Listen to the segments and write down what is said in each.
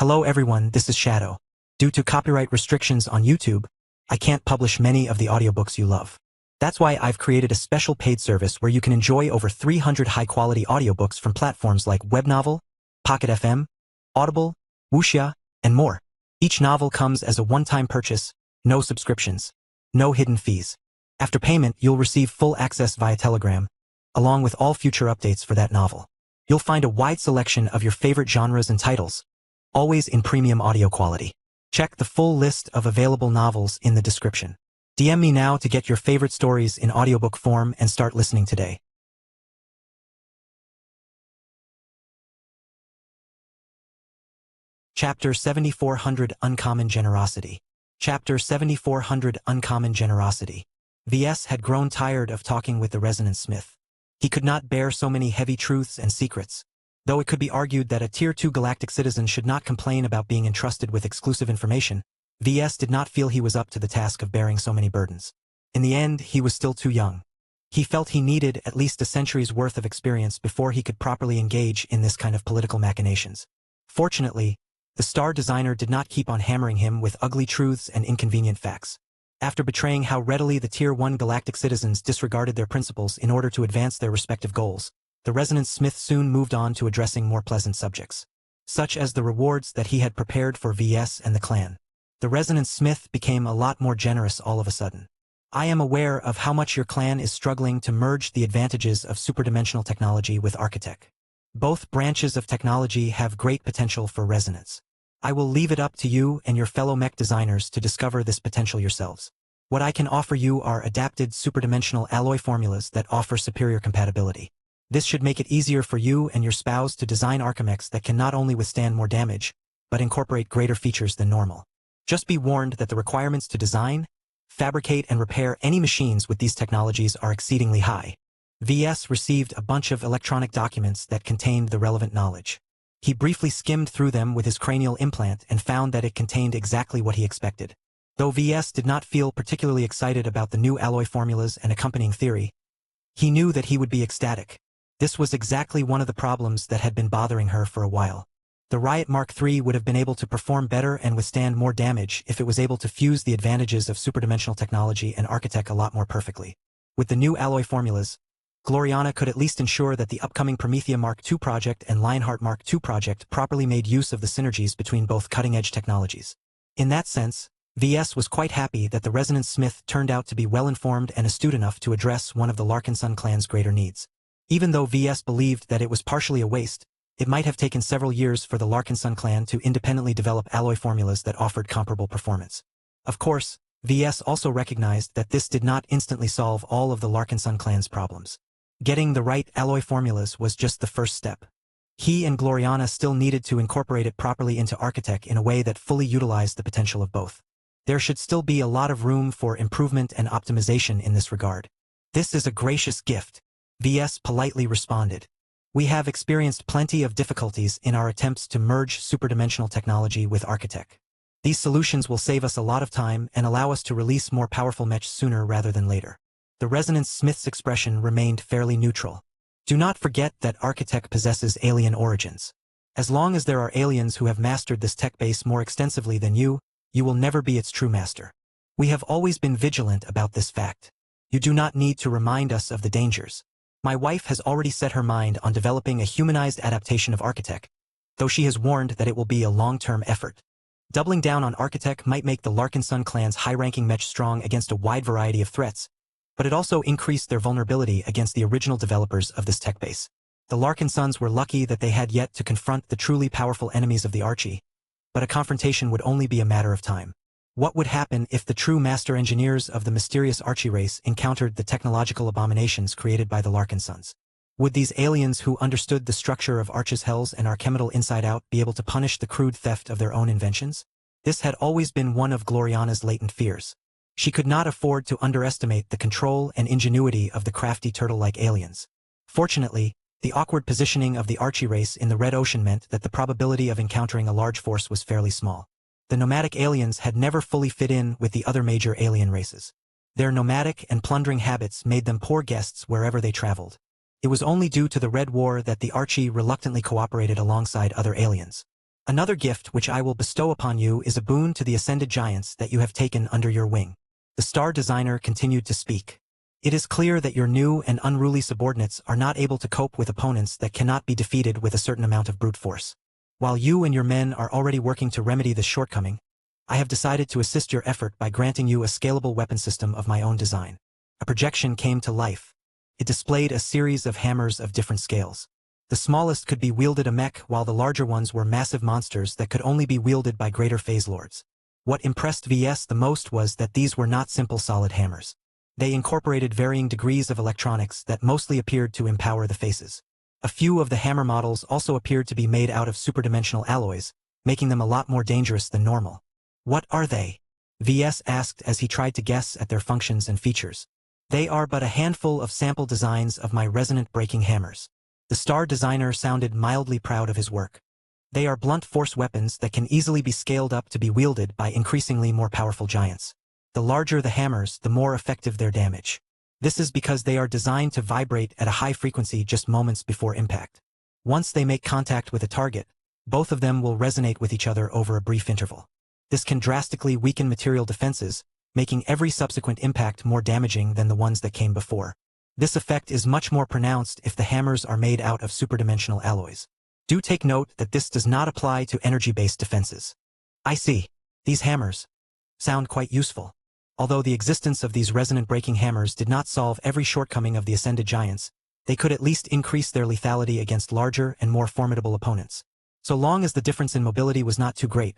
Hello everyone, this is Shadow. Due to copyright restrictions on YouTube, I can't publish many of the audiobooks you love. That's why I've created a special paid service where you can enjoy over 300 high-quality audiobooks from platforms like Webnovel, Pocket FM, Audible, Wuxia, and more. Each novel comes as a one-time purchase, no subscriptions, no hidden fees. After payment, you'll receive full access via Telegram, along with all future updates for that novel. You'll find a wide selection of your favorite genres and titles, always in premium audio quality. Check the full list of available novels in the description. DM me now to get your favorite stories in audiobook form and start listening today. Chapter 7400 Uncommon Generosity. Chapter 7400 Uncommon Generosity. VS had grown tired of talking with the resonant smith. He could not bear so many heavy truths and secrets. Though it could be argued that a Tier 2 galactic citizen should not complain about being entrusted with exclusive information, VS did not feel he was up to the task of bearing so many burdens. In the end, he was still too young. He felt he needed at least a century's worth of experience before he could properly engage in this kind of political machinations. Fortunately, the star designer did not keep on hammering him with ugly truths and inconvenient facts. After betraying how readily the Tier 1 galactic citizens disregarded their principles in order to advance their respective goals, the resonant smith soon moved on to addressing more pleasant subjects, such as the rewards that he had prepared for VS and the clan. The resonant smith became a lot more generous all of a sudden. I am aware of how much your clan is struggling to merge the advantages of superdimensional technology with architect. Both branches of technology have great potential for resonance. I will leave it up to you and your fellow mech designers to discover this potential yourselves. What I can offer you are adapted superdimensional alloy formulas that offer superior compatibility. This should make it easier for you and your spouse to design archimechs that can not only withstand more damage, but incorporate greater features than normal. Just be warned that the requirements to design, fabricate and repair any machines with these technologies are exceedingly high. VS received a bunch of electronic documents that contained the relevant knowledge. He briefly skimmed through them with his cranial implant and found that it contained exactly what he expected. Though VS did not feel particularly excited about the new alloy formulas and accompanying theory, he knew that he would be ecstatic. This was exactly one of the problems that had been bothering her for a while. The Riot Mark III would have been able to perform better and withstand more damage if it was able to fuse the advantages of superdimensional technology and architect a lot more perfectly. With the new alloy formulas, Gloriana could at least ensure that the upcoming Promethea Mark II project and Lionheart Mark II project properly made use of the synergies between both cutting-edge technologies. In that sense, VS was quite happy that the resonant smith turned out to be well-informed and astute enough to address one of the Larkinson clan's greater needs. Even though VS believed that it was partially a waste, it might have taken several years for the Larkinson clan to independently develop alloy formulas that offered comparable performance. Of course, VS also recognized that this did not instantly solve all of the Larkinson clan's problems. Getting the right alloy formulas was just the first step. He and Gloriana still needed to incorporate it properly into architect in a way that fully utilized the potential of both. There should still be a lot of room for improvement and optimization in this regard. This is a gracious gift, VS politely responded. We have experienced plenty of difficulties in our attempts to merge superdimensional technology with architect. These solutions will save us a lot of time and allow us to release more powerful mechs sooner rather than later. The resonant smith's expression remained fairly neutral. Do not forget that architect possesses alien origins. As long as there are aliens who have mastered this tech base more extensively than you will never be its true master. We have always been vigilant about this fact. You do not need to remind us of the dangers. My wife has already set her mind on developing a humanized adaptation of architect, though she has warned that it will be a long-term effort. Doubling down on architect might make the Larkinson clan's high-ranking mech strong against a wide variety of threats, but it also increased their vulnerability against the original developers of this tech base. The Larkinsons were lucky that they had yet to confront the truly powerful enemies of the Archie, but a confrontation would only be a matter of time. What would happen if the true master engineers of the mysterious Archie race encountered the technological abominations created by the Larkinsons? Would these aliens who understood the structure of Archie's hells and Archemical inside out be able to punish the crude theft of their own inventions? This had always been one of Gloriana's latent fears. She could not afford to underestimate the control and ingenuity of the crafty turtle-like aliens. Fortunately, the awkward positioning of the Archie race in the Red Ocean meant that the probability of encountering a large force was fairly small. The nomadic aliens had never fully fit in with the other major alien races. Their nomadic and plundering habits made them poor guests wherever they traveled. It was only due to the Red War that the Archie reluctantly cooperated alongside other aliens. Another gift which I will bestow upon you is a boon to the ascended giants that you have taken under your wing. The star designer continued to speak. It is clear that your new and unruly subordinates are not able to cope with opponents that cannot be defeated with a certain amount of brute force. While you and your men are already working to remedy this shortcoming, I have decided to assist your effort by granting you a scalable weapon system of my own design. A projection came to life. It displayed a series of hammers of different scales. The smallest could be wielded a mech, while the larger ones were massive monsters that could only be wielded by greater phase lords. What impressed VS the most was that these were not simple solid hammers. They incorporated varying degrees of electronics that mostly appeared to empower the faces. A few of the hammer models also appeared to be made out of superdimensional alloys, making them a lot more dangerous than normal. What are they? VS asked as he tried to guess at their functions and features. They are but a handful of sample designs of my resonant breaking hammers. The star designer sounded mildly proud of his work. They are blunt force weapons that can easily be scaled up to be wielded by increasingly more powerful giants. The larger the hammers, the more effective their damage. This is because they are designed to vibrate at a high frequency just moments before impact. Once they make contact with a target, both of them will resonate with each other over a brief interval. This can drastically weaken material defenses, making every subsequent impact more damaging than the ones that came before. This effect is much more pronounced if the hammers are made out of superdimensional alloys. Do take note that this does not apply to energy-based defenses. I see. These hammers sound quite useful. Although the existence of these resonant breaking hammers did not solve every shortcoming of the ascended giants, they could at least increase their lethality against larger and more formidable opponents. So long as the difference in mobility was not too great,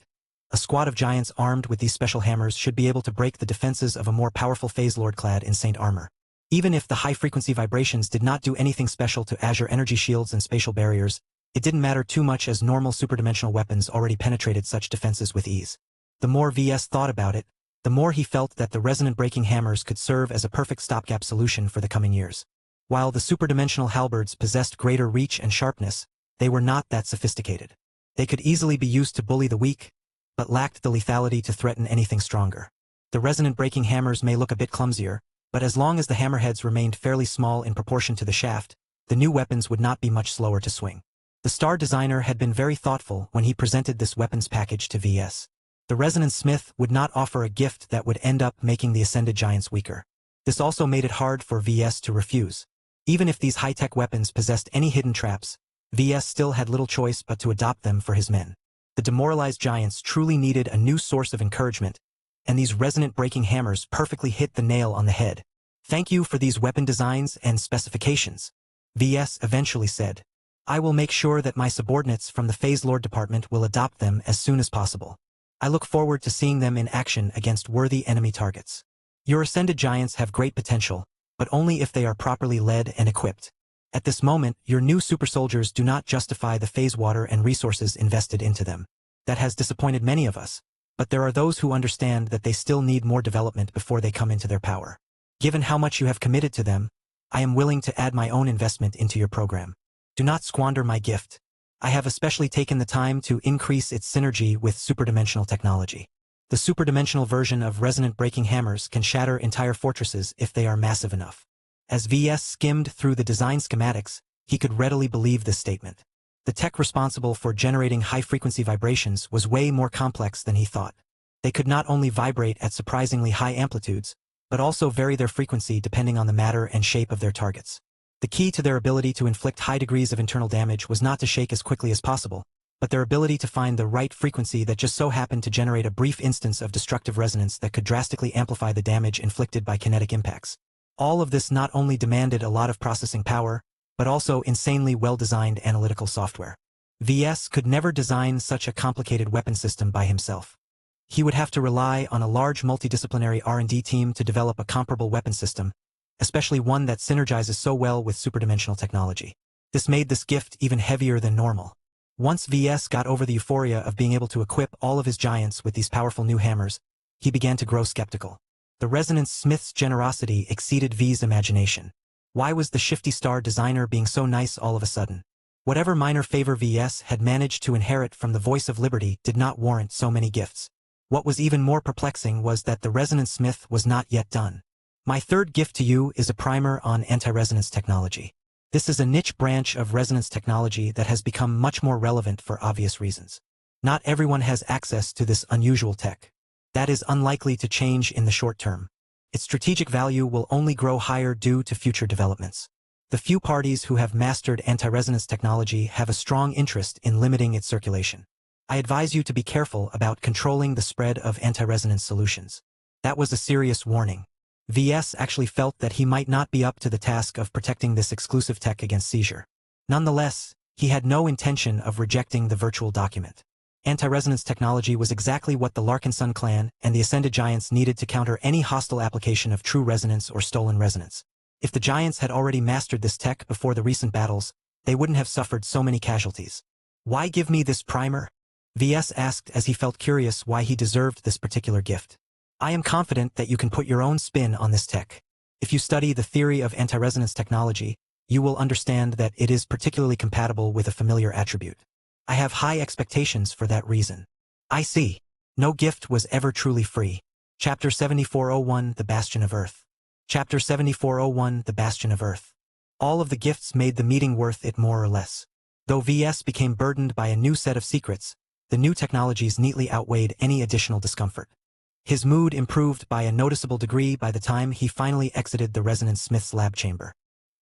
a squad of giants armed with these special hammers should be able to break the defenses of a more powerful phase lord clad in saint armor. Even if the high-frequency vibrations did not do anything special to Azure energy shields and spatial barriers, it didn't matter too much as normal superdimensional weapons already penetrated such defenses with ease. The more VS thought about it, the more he felt that the resonant breaking hammers could serve as a perfect stopgap solution for the coming years. While the superdimensional halberds possessed greater reach and sharpness, they were not that sophisticated. They could easily be used to bully the weak, but lacked the lethality to threaten anything stronger. The resonant breaking hammers may look a bit clumsier, but as long as the hammerheads remained fairly small in proportion to the shaft, the new weapons would not be much slower to swing. The star designer had been very thoughtful when he presented this weapons package to VS. The resonant smith would not offer a gift that would end up making the ascended giants weaker. This also made it hard for VS to refuse. Even if these high-tech weapons possessed any hidden traps, VS still had little choice but to adopt them for his men. The demoralized giants truly needed a new source of encouragement, and these resonant breaking hammers perfectly hit the nail on the head. Thank you for these weapon designs and specifications, VS eventually said. I will make sure that my subordinates from the Phase Lord Department will adopt them as soon as possible. I look forward to seeing them in action against worthy enemy targets. Your ascended giants have great potential, but only if they are properly led and equipped. At this moment, your new super soldiers do not justify the phase water and resources invested into them. That has disappointed many of us, but there are those who understand that they still need more development before they come into their power. Given how much you have committed to them, I am willing to add my own investment into your program. Do not squander my gift. I have especially taken the time to increase its synergy with superdimensional technology. The superdimensional version of resonant breaking hammers can shatter entire fortresses if they are massive enough. As VS skimmed through the design schematics, he could readily believe this statement. The tech responsible for generating high-frequency vibrations was way more complex than he thought. They could not only vibrate at surprisingly high amplitudes, but also vary their frequency depending on the matter and shape of their targets. The key to their ability to inflict high degrees of internal damage was not to shake as quickly as possible, but their ability to find the right frequency that just so happened to generate a brief instance of destructive resonance that could drastically amplify the damage inflicted by kinetic impacts. All of this not only demanded a lot of processing power, but also insanely well-designed analytical software. VS could never design such a complicated weapon system by himself. He would have to rely on a large multidisciplinary R&D team to develop a comparable weapon system, especially one that synergizes so well with superdimensional technology. This made this gift even heavier than normal. Once VS got over the euphoria of being able to equip all of his giants with these powerful new hammers, he began to grow skeptical. The resonance smith's generosity exceeded V's imagination. Why was the shifty star designer being so nice all of a sudden? Whatever minor favor VS had managed to inherit from the voice of liberty did not warrant so many gifts. What was even more perplexing was that the resonance smith was not yet done. My third gift to you is a primer on anti-resonance technology. This is a niche branch of resonance technology that has become much more relevant for obvious reasons. Not everyone has access to this unusual tech. That is unlikely to change in the short term. Its strategic value will only grow higher due to future developments. The few parties who have mastered anti-resonance technology have a strong interest in limiting its circulation. I advise you to be careful about controlling the spread of anti-resonance solutions. That was a serious warning. VS actually felt that he might not be up to the task of protecting this exclusive tech against seizure. Nonetheless, he had no intention of rejecting the virtual document. Anti-resonance technology was exactly what the Larkinson clan and the Ascended Giants needed to counter any hostile application of true resonance or stolen resonance. If the Giants had already mastered this tech before the recent battles, they wouldn't have suffered so many casualties. Why give me this primer? VS asked as he felt curious why he deserved this particular gift. I am confident that you can put your own spin on this tech. If you study the theory of anti-resonance technology, you will understand that it is particularly compatible with a familiar attribute. I have high expectations for that reason. I see. No gift was ever truly free. Chapter 7401, The Bastion of Earth. Chapter 7401, The Bastion of Earth. All of the gifts made the meeting worth it more or less. Though VS became burdened by a new set of secrets, the new technologies neatly outweighed any additional discomfort. His mood improved by a noticeable degree by the time he finally exited the Resonance Smith's lab chamber.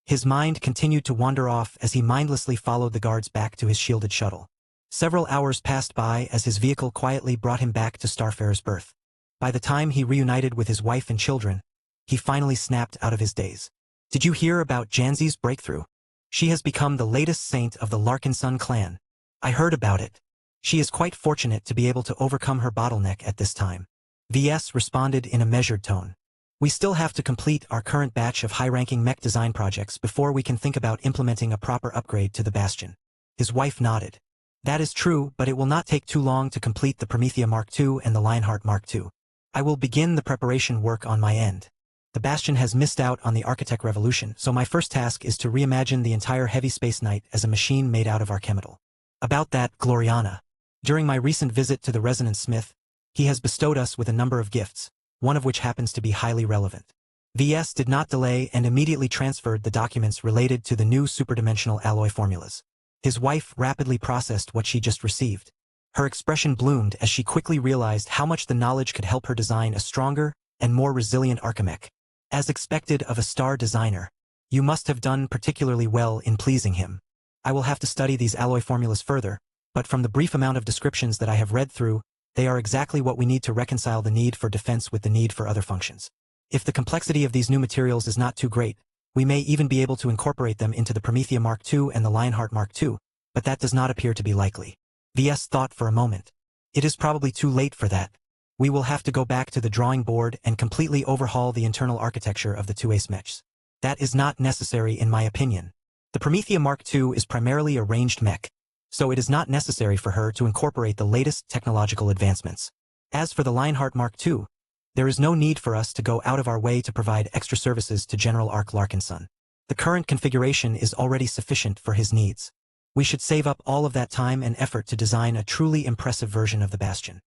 His mind continued to wander off as he mindlessly followed the guards back to his shielded shuttle. Several hours passed by as his vehicle quietly brought him back to Starfarer's berth. By the time he reunited with his wife and children, he finally snapped out of his daze. Did you hear about Janzi's breakthrough? She has become the latest saint of the Larkinson clan. I heard about it. She is quite fortunate to be able to overcome her bottleneck at this time. VS responded in a measured tone. We still have to complete our current batch of high-ranking mech design projects before we can think about implementing a proper upgrade to the Bastion. His wife nodded. That is true, but it will not take too long to complete the Promethea Mark II and the Lionheart Mark II. I will begin the preparation work on my end. The Bastion has missed out on the architect revolution, so my first task is to reimagine the entire Heavy Space Knight as a machine made out of archemetal. About that, Gloriana. During my recent visit to the Resonance Smith, he has bestowed us with a number of gifts, one of which happens to be highly relevant. VS did not delay and immediately transferred the documents related to the new superdimensional alloy formulas. His wife rapidly processed what she just received. Her expression bloomed as she quickly realized how much the knowledge could help her design a stronger and more resilient Archimech. As expected of a star designer, you must have done particularly well in pleasing him. I will have to study these alloy formulas further, but from the brief amount of descriptions that I have read through, they are exactly what we need to reconcile the need for defense with the need for other functions. If the complexity of these new materials is not too great, we may even be able to incorporate them into the Promethea Mark II and the Lionheart Mark II, but that does not appear to be likely. VS thought for a moment. It is probably too late for that. We will have to go back to the drawing board and completely overhaul the internal architecture of the two ace mechs. That is not necessary in my opinion. The Promethea Mark II is primarily a ranged mech, so it is not necessary for her to incorporate the latest technological advancements. As for the Lionheart Mark II, there is no need for us to go out of our way to provide extra services to General Ark Larkinson. The current configuration is already sufficient for his needs. We should save up all of that time and effort to design a truly impressive version of the Bastion.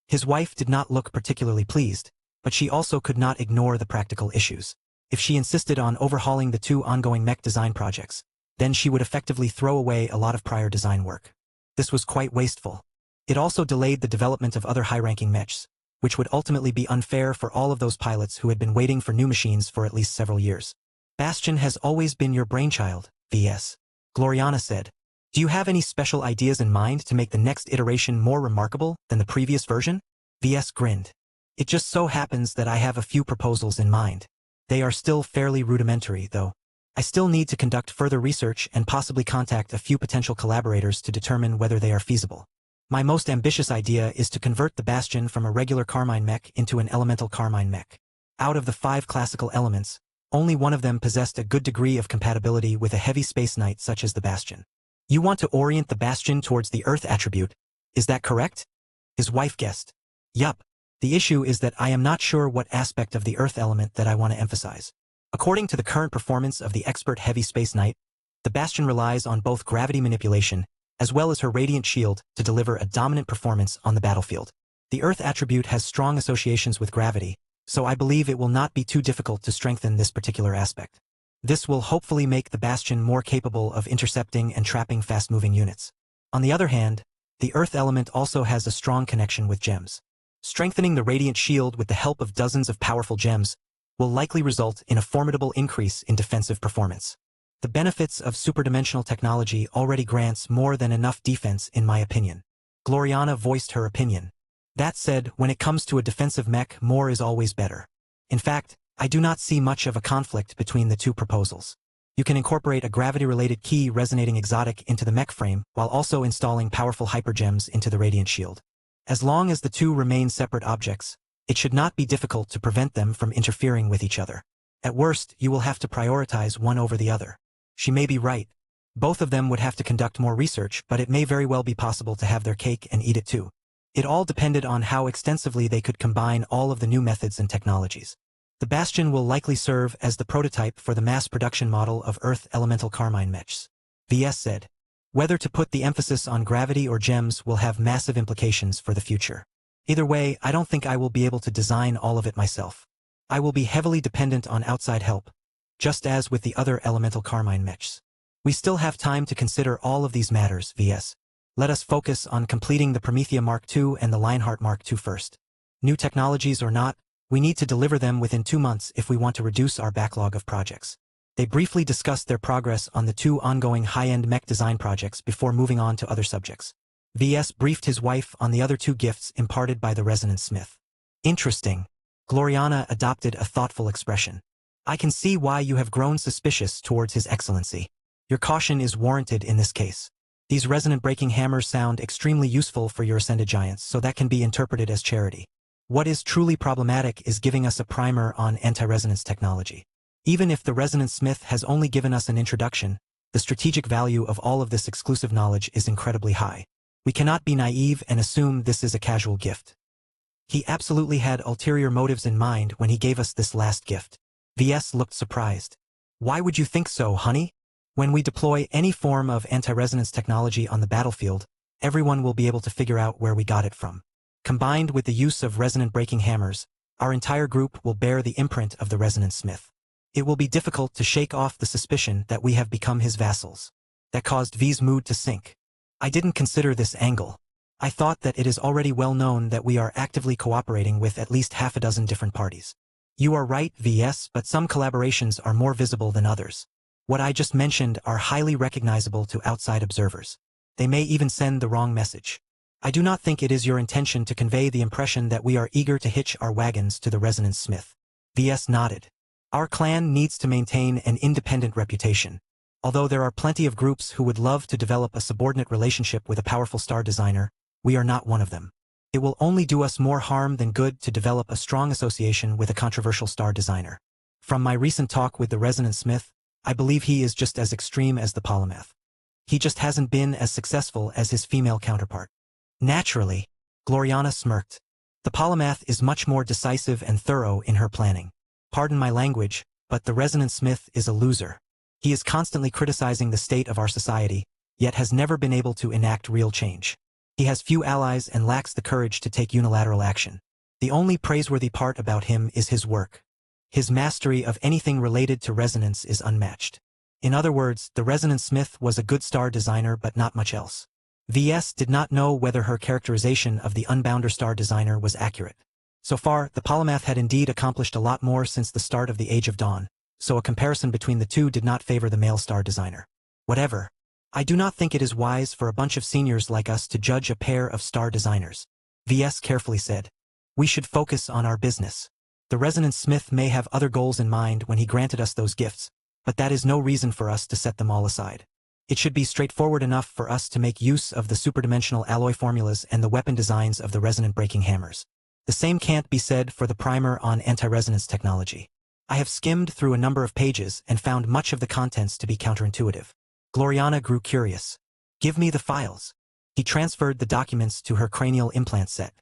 His wife did not look particularly pleased, but she also could not ignore the practical issues. If she insisted on overhauling the two ongoing mech design projects, then she would effectively throw away a lot of prior design work. This was quite wasteful. It also delayed the development of other high-ranking mechs, which would ultimately be unfair for all of those pilots who had been waiting for new machines for at least several years. Bastion has always been your brainchild, VS. Gloriana said. Do you have any special ideas in mind to make the next iteration more remarkable than the previous version? VS grinned. It just so happens that I have a few proposals in mind. They are still fairly rudimentary, though. I still need to conduct further research and possibly contact a few potential collaborators to determine whether they are feasible. My most ambitious idea is to convert the Bastion from a regular Carmine mech into an elemental Carmine mech. Out of the 5 classical elements, only one of them possessed a good degree of compatibility with a heavy space knight such as the Bastion. You want to orient the Bastion towards the Earth attribute, is that correct? His wife guessed. Yup. The issue is that I am not sure what aspect of the Earth element that I want to emphasize. According to the current performance of the expert heavy space knight, the Bastion relies on both gravity manipulation as well as her radiant shield to deliver a dominant performance on the battlefield. The Earth attribute has strong associations with gravity, so I believe it will not be too difficult to strengthen this particular aspect. This will hopefully make the Bastion more capable of intercepting and trapping fast-moving units. On the other hand, The earth element also has a strong connection with gems. Strengthening the radiant shield with the help of dozens of powerful gems will likely result in a formidable increase in defensive performance. The benefits of superdimensional technology already grants more than enough defense in my opinion. Gloriana voiced her opinion. That said, when it comes to a defensive mech, more is always better. In fact, I do not see much of a conflict between the two proposals. You can incorporate a gravity-related key resonating exotic into the mech frame while also installing powerful hypergems into the radiant shield. As long as the two remain separate objects, it should not be difficult to prevent them from interfering with each other. At worst, you will have to prioritize one over the other. She may be right. Both of them would have to conduct more research, but it may very well be possible to have their cake and eat it too. It all depended on how extensively they could combine all of the new methods and technologies. The Bastion will likely serve as the prototype for the mass production model of Earth Elemental Carmine mechs. VS said. Whether to put the emphasis on gravity or gems will have massive implications for the future. Either way, I don't think I will be able to design all of it myself. I will be heavily dependent on outside help, just as with the other Elemental Carmine mechs. We still have time to consider all of these matters, VS. Let us focus on completing the Promethea Mark II and the Lionheart Mark II first. New technologies or not, we need to deliver them within 2 months if we want to reduce our backlog of projects. They briefly discussed their progress on the 2 ongoing high-end mech design projects before moving on to other subjects. VS briefed his wife on the other 2 gifts imparted by the resonance smith. Interesting. Gloriana adopted a thoughtful expression. I can see why you have grown suspicious towards His Excellency. Your caution is warranted in this case. These resonant breaking hammers sound extremely useful for your ascended giants, so that can be interpreted as charity. What is truly problematic is giving us a primer on anti-resonance technology. Even if the resonance smith has only given us an introduction, the strategic value of all of this exclusive knowledge is incredibly high. We cannot be naive and assume this is a casual gift. He absolutely had ulterior motives in mind when he gave us this last gift. VS looked surprised. Why would you think so, honey? When we deploy any form of anti-resonance technology on the battlefield, everyone will be able to figure out where we got it from. Combined with the use of resonant breaking hammers, our entire group will bear the imprint of the resonance smith. It will be difficult to shake off the suspicion that we have become his vassals. That caused V's mood to sink. I didn't consider this angle. I thought that it is already well known that we are actively cooperating with at least half a dozen different parties. You are right, VS, but some collaborations are more visible than others. What I just mentioned are highly recognizable to outside observers. They may even send the wrong message. I do not think it is your intention to convey the impression that we are eager to hitch our wagons to the resonance smith. VS nodded. Our clan needs to maintain an independent reputation. Although there are plenty of groups who would love to develop a subordinate relationship with a powerful star designer, we are not one of them. It will only do us more harm than good to develop a strong association with a controversial star designer. From my recent talk with the resonance smith, I believe he is just as extreme as the polymath. He just hasn't been as successful as his female counterpart. Naturally, Gloriana smirked. The polymath is much more decisive and thorough in her planning. Pardon my language, but the resonance smith is a loser. He is constantly criticizing the state of our society, yet has never been able to enact real change. He has few allies and lacks the courage to take unilateral action. The only praiseworthy part about him is his work. His mastery of anything related to resonance is unmatched. In other words, the resonance smith was a good star designer but not much else. VS did not know whether her characterization of the unbounder star designer was accurate. So far, the polymath had indeed accomplished a lot more since the start of the Age of Dawn, so a comparison between the two did not favor the male star designer. Whatever. I do not think it is wise for a bunch of seniors like us to judge a pair of star designers. VS carefully said. We should focus on our business. The resonance smith may have other goals in mind when he granted us those gifts, but that is no reason for us to set them all aside. It should be straightforward enough for us to make use of the superdimensional alloy formulas and the weapon designs of the resonant breaking hammers. The same can't be said for the primer on anti-resonance technology. I have skimmed through a number of pages and found much of the contents to be counterintuitive. Gloriana grew curious. Give me the files. He transferred the documents to her cranial implant set.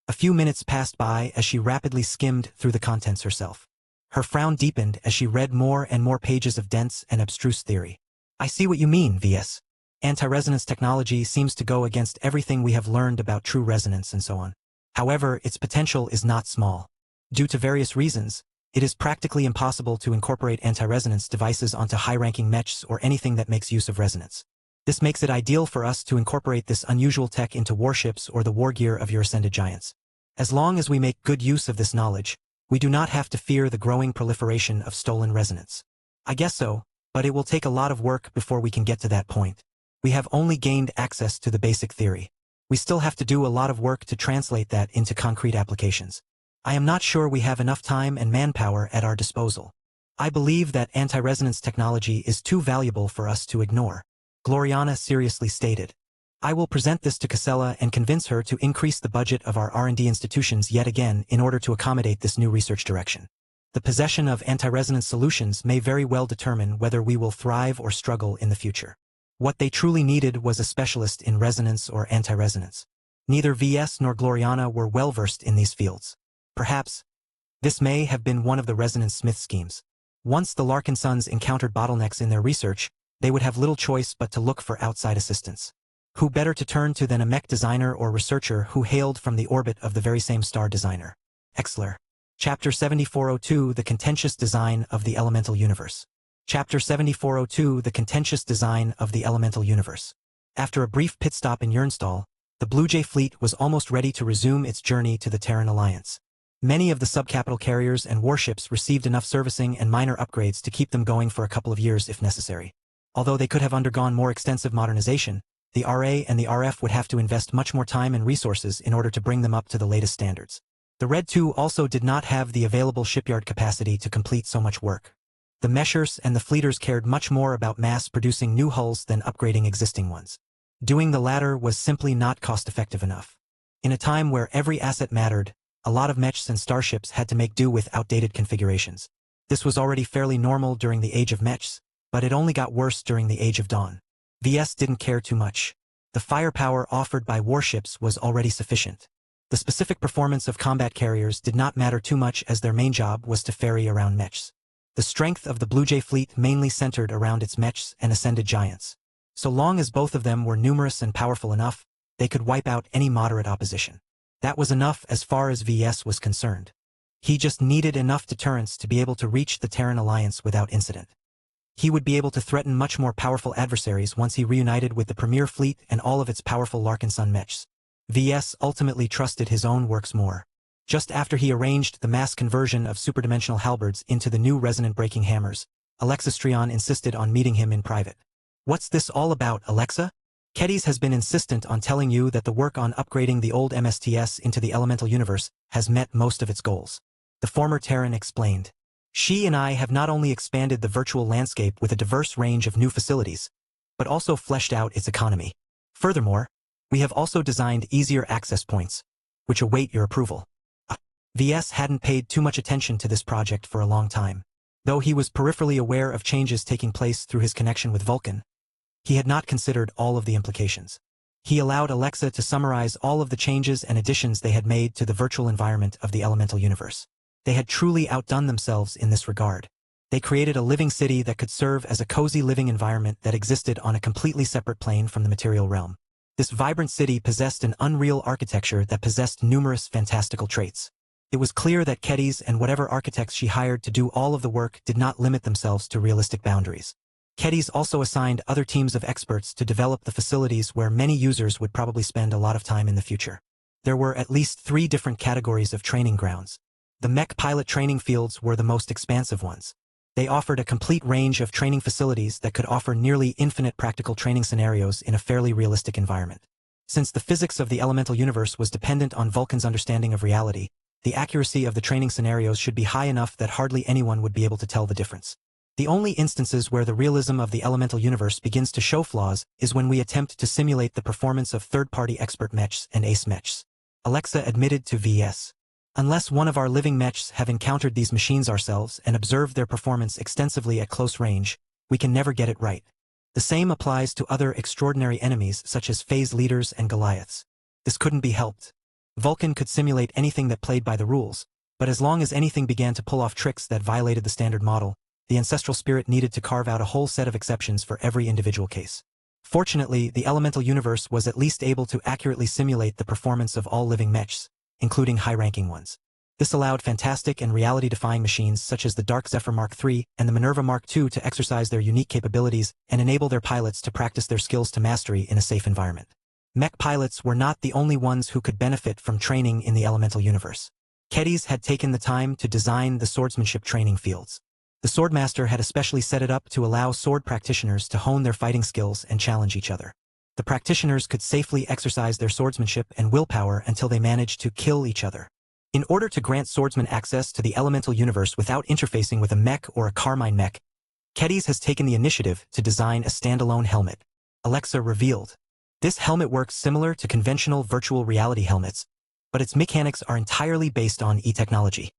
A few minutes passed by as she rapidly skimmed through the contents herself. Her frown deepened as she read more and more pages of dense and abstruse theory. I see what you mean, VS. Anti-resonance technology seems to go against everything we have learned about true resonance and so on. However, its potential is not small. Due to various reasons, it is practically impossible to incorporate anti-resonance devices onto high-ranking mechs or anything that makes use of resonance. This makes it ideal for us to incorporate this unusual tech into warships or the war gear of your ascended giants. As long as we make good use of this knowledge, we do not have to fear the growing proliferation of stolen resonance. I guess so, but it will take a lot of work before we can get to that point. We have only gained access to the basic theory. We still have to do a lot of work to translate that into concrete applications. I am not sure we have enough time and manpower at our disposal. I believe that anti-resonance technology is too valuable for us to ignore, Gloriana seriously stated. I will present this to Casella and convince her to increase the budget of our R&D institutions yet again in order to accommodate this new research direction. The possession of anti-resonance solutions may very well determine whether we will thrive or struggle in the future. What they truly needed was a specialist in resonance or anti-resonance. Neither VS nor Gloriana were well-versed in these fields. Perhaps this may have been one of the resonance smith schemes. Once the Larkin sons encountered bottlenecks in their research, they would have little choice but to look for outside assistance. Who better to turn to than a mech designer or researcher who hailed from the orbit of the very same star designer? Exler. Chapter 7402 The Contentious Design of the Elemental Universe. Chapter 7402 The Contentious Design of the Elemental Universe. After a brief pit stop in Yernstal, the Blue Jay fleet was almost ready to resume its journey to the Terran Alliance. Many of the subcapital carriers and warships received enough servicing and minor upgrades to keep them going for a couple of years if necessary. Although they could have undergone more extensive modernization, the RA and the RF would have to invest much more time and resources in order to bring them up to the latest standards. The Red II also did not have the available shipyard capacity to complete so much work. The Meshers and the Fleeters cared much more about mass-producing new hulls than upgrading existing ones. Doing the latter was simply not cost-effective enough. In a time where every asset mattered, a lot of mechs and starships had to make do with outdated configurations. This was already fairly normal during the Age of Mechs, but it only got worse during the Age of Dawn. VS didn't care too much. The firepower offered by warships was already sufficient. The specific performance of combat carriers did not matter too much as their main job was to ferry around mechs. The strength of the Blue Jay fleet mainly centered around its mechs and ascended giants. So long as both of them were numerous and powerful enough, they could wipe out any moderate opposition. That was enough as far as VS was concerned. He just needed enough deterrence to be able to reach the Terran Alliance without incident. He would be able to threaten much more powerful adversaries once he reunited with the Premier Fleet and all of its powerful Larkin Sun mechs. VS ultimately trusted his own works more. Just after he arranged the mass conversion of superdimensional halberds into the new resonant-breaking hammers, Alexa Strion insisted on meeting him in private. What's this all about, Alexa? Kedys has been insistent on telling you that the work on upgrading the old MSTS into the elemental universe has met most of its goals. The former Terran explained. She and I have not only expanded the virtual landscape with a diverse range of new facilities, but also fleshed out its economy. Furthermore, we have also designed easier access points, which await your approval. VS hadn't paid too much attention to this project for a long time. Though he was peripherally aware of changes taking place through his connection with Vulcan, he had not considered all of the implications. He allowed Alexa to summarize all of the changes and additions they had made to the virtual environment of the elemental universe. They had truly outdone themselves in this regard. They created a living city that could serve as a cozy living environment that existed on a completely separate plane from the material realm. This vibrant city possessed an unreal architecture that possessed numerous fantastical traits. It was clear that Kedys and whatever architects she hired to do all of the work did not limit themselves to realistic boundaries. Kedys also assigned other teams of experts to develop the facilities where many users would probably spend a lot of time in the future. There were at least 3 different categories of training grounds. The mech pilot training fields were the most expansive ones. They offered a complete range of training facilities that could offer nearly infinite practical training scenarios in a fairly realistic environment. Since the physics of the elemental universe was dependent on Vulcan's understanding of reality, the accuracy of the training scenarios should be high enough that hardly anyone would be able to tell the difference. The only instances where the realism of the elemental universe begins to show flaws is when we attempt to simulate the performance of third-party expert mechs and ace mechs. Alexa admitted to VS. Unless one of our living mechs have encountered these machines ourselves and observed their performance extensively at close range, we can never get it right. The same applies to other extraordinary enemies such as phase leaders and Goliaths. This couldn't be helped. Vulcan could simulate anything that played by the rules, but as long as anything began to pull off tricks that violated the standard model, the ancestral spirit needed to carve out a whole set of exceptions for every individual case. Fortunately, the elemental universe was at least able to accurately simulate the performance of all living mechs, including high-ranking ones. This allowed fantastic and reality-defying machines such as the Dark Zephyr Mark III and the Minerva Mark II to exercise their unique capabilities and enable their pilots to practice their skills to mastery in a safe environment. Mech pilots were not the only ones who could benefit from training in the elemental universe. Kedis had taken the time to design the swordsmanship training fields. The Swordmaster had especially set it up to allow sword practitioners to hone their fighting skills and challenge each other. The practitioners could safely exercise their swordsmanship and willpower until they managed to kill each other. In order to grant swordsmen access to the elemental universe without interfacing with a mech or a Carmine mech, Kedis has taken the initiative to design a standalone helmet. Alexa revealed. This helmet works similar to conventional virtual reality helmets, but its mechanics are entirely based on e-technology.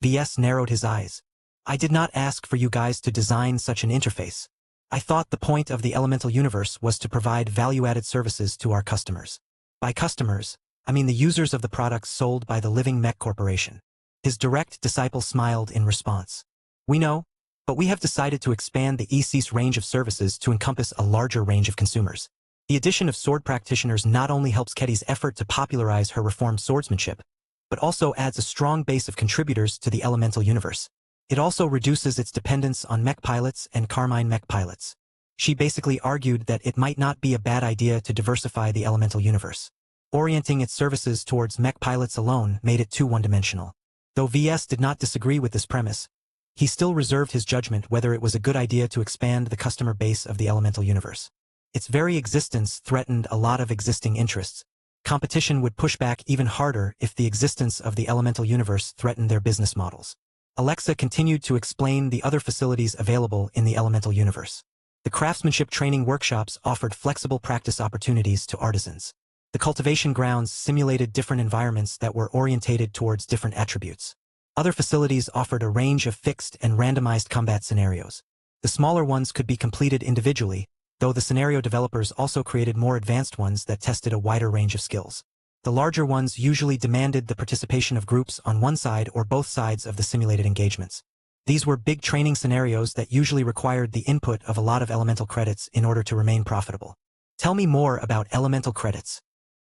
VS narrowed his eyes. I did not ask for you guys to design such an interface. I thought the point of the elemental universe was to provide value-added services to our customers. By customers, I mean the users of the products sold by the Living Mech Corporation. His direct disciple smiled in response. We know, but we have decided to expand the EC's range of services to encompass a larger range of consumers. The addition of sword practitioners not only helps Kedis' effort to popularize her reformed swordsmanship, but also adds a strong base of contributors to the elemental universe. It also reduces its dependence on mech pilots and Carmine mech pilots. She basically argued that it might not be a bad idea to diversify the elemental universe. Orienting its services towards mech pilots alone made it too one-dimensional. Though VS did not disagree with this premise, he still reserved his judgment whether it was a good idea to expand the customer base of the elemental universe. Its very existence threatened a lot of existing interests. Competition would push back even harder if the existence of the elemental universe threatened their business models. Alexa continued to explain the other facilities available in the elemental universe. The craftsmanship training workshops offered flexible practice opportunities to artisans. The cultivation grounds simulated different environments that were orientated towards different attributes. Other facilities offered a range of fixed and randomized combat scenarios. The smaller ones could be completed individually, though the scenario developers also created more advanced ones that tested a wider range of skills. The larger ones usually demanded the participation of groups on one side or both sides of the simulated engagements. These were big training scenarios that usually required the input of a lot of elemental credits in order to remain profitable. Tell me more about elemental credits.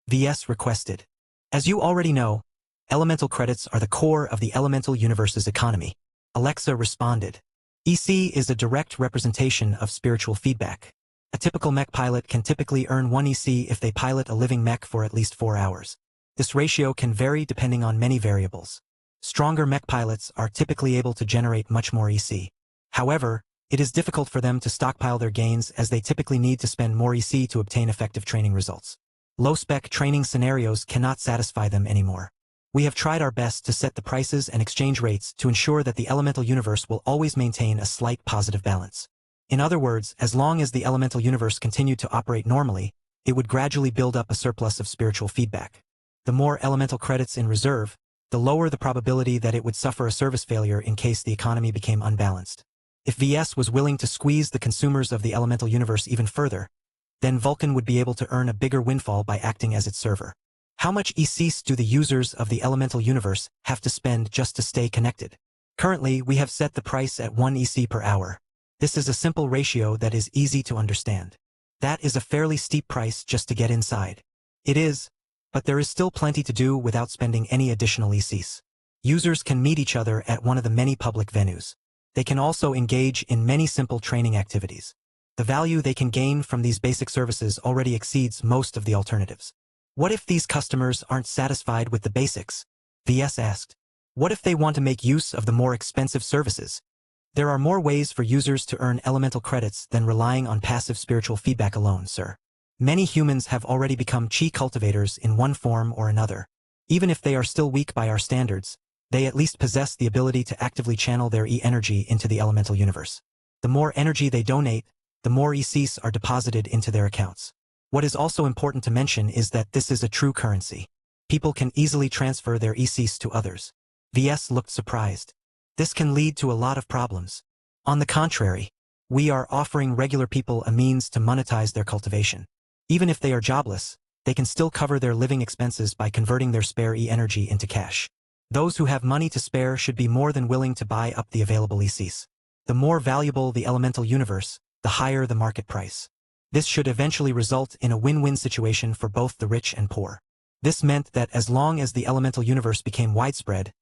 VS requested. As you already know, elemental credits are the core of the elemental universe's economy. Alexa responded. EC is a direct representation of spiritual feedback. A typical mech pilot can typically earn 1 EC if they pilot a living mech for at least 4 hours. This ratio can vary depending on many variables. Stronger mech pilots are typically able to generate much more EC. However, it is difficult for them to stockpile their gains as they typically need to spend more EC to obtain effective training results. Low-spec training scenarios cannot satisfy them anymore. We have tried our best to set the prices and exchange rates to ensure that the elemental universe will always maintain a slight positive balance. In other words, as long as the elemental universe continued to operate normally, it would gradually build up a surplus of spiritual feedback. The more elemental credits in reserve, the lower the probability that it would suffer a service failure in case the economy became unbalanced. If VS was willing to squeeze the consumers of the elemental universe even further, then Vulcan would be able to earn a bigger windfall by acting as its server. How much EC do the users of the elemental universe have to spend just to stay connected? Currently, we have set the price at 1 EC per hour. This is a simple ratio that is easy to understand. That is a fairly steep price just to get inside. It is, but there is still plenty to do without spending any additional ECs. Users can meet each other at one of the many public venues. They can also engage in many simple training activities. The value they can gain from these basic services already exceeds most of the alternatives. What if these customers aren't satisfied with the basics? VS asked. What if they want to make use of the more expensive services? There are more ways for users to earn elemental credits than relying on passive spiritual feedback alone, sir. Many humans have already become chi cultivators in one form or another. Even if they are still weak by our standards, they at least possess the ability to actively channel their E-energy into the elemental universe. The more energy they donate, the more ECs are deposited into their accounts. What is also important to mention is that this is a true currency. People can easily transfer their ECs to others. VS looked surprised. This can lead to a lot of problems. On the contrary, we are offering regular people a means to monetize their cultivation. Even if they are jobless, they can still cover their living expenses by converting their spare E-energy into cash. Those who have money to spare should be more than willing to buy up the available ECs. The more valuable the elemental universe, the higher the market price. This should eventually result in a win-win situation for both the rich and poor. This meant that as long as the elemental universe became widespread,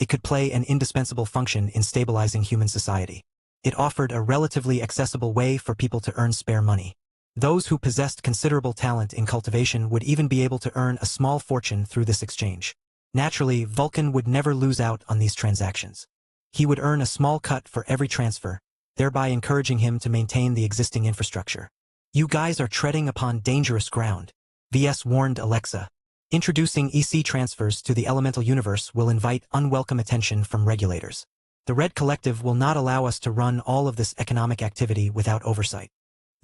It could play an indispensable function in stabilizing human society. It offered a relatively accessible way for people to earn spare money. Those who possessed considerable talent in cultivation would even be able to earn a small fortune through this exchange. Naturally, Vulcan would never lose out on these transactions. He would earn a small cut for every transfer, thereby encouraging him to maintain the existing infrastructure. You guys are treading upon dangerous ground, VS warned Alexa. Introducing EC transfers to the elemental universe will invite unwelcome attention from regulators. The Red Collective will not allow us to run all of this economic activity without oversight.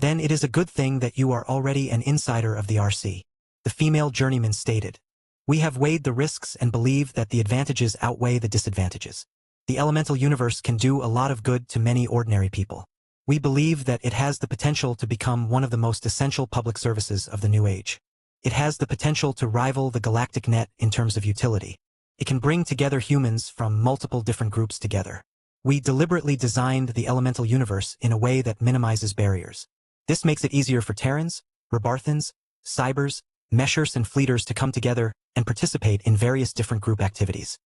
Then it is a good thing that you are already an insider of the RC. The female journeyman stated. We have weighed the risks and believe that the advantages outweigh the disadvantages. The elemental universe can do a lot of good to many ordinary people. We believe that it has the potential to become one of the most essential public services of the new age. It has the potential to rival the galactic net in terms of utility. It can bring together humans from multiple different groups together. We deliberately designed the elemental universe in a way that minimizes barriers. This makes it easier for Terrans, Rebarthans, Cybers, Meshers and Fleeters to come together and participate in various different group activities.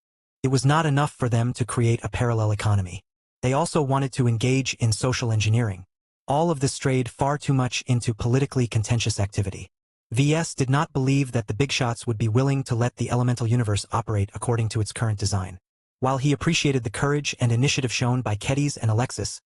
It was not enough for them to create a parallel economy. They also wanted to engage in social engineering. All of this strayed far too much into politically contentious activity. VS did not believe that the big shots would be willing to let the elemental universe operate according to its current design. While he appreciated the courage and initiative shown by Kedis and Alexis,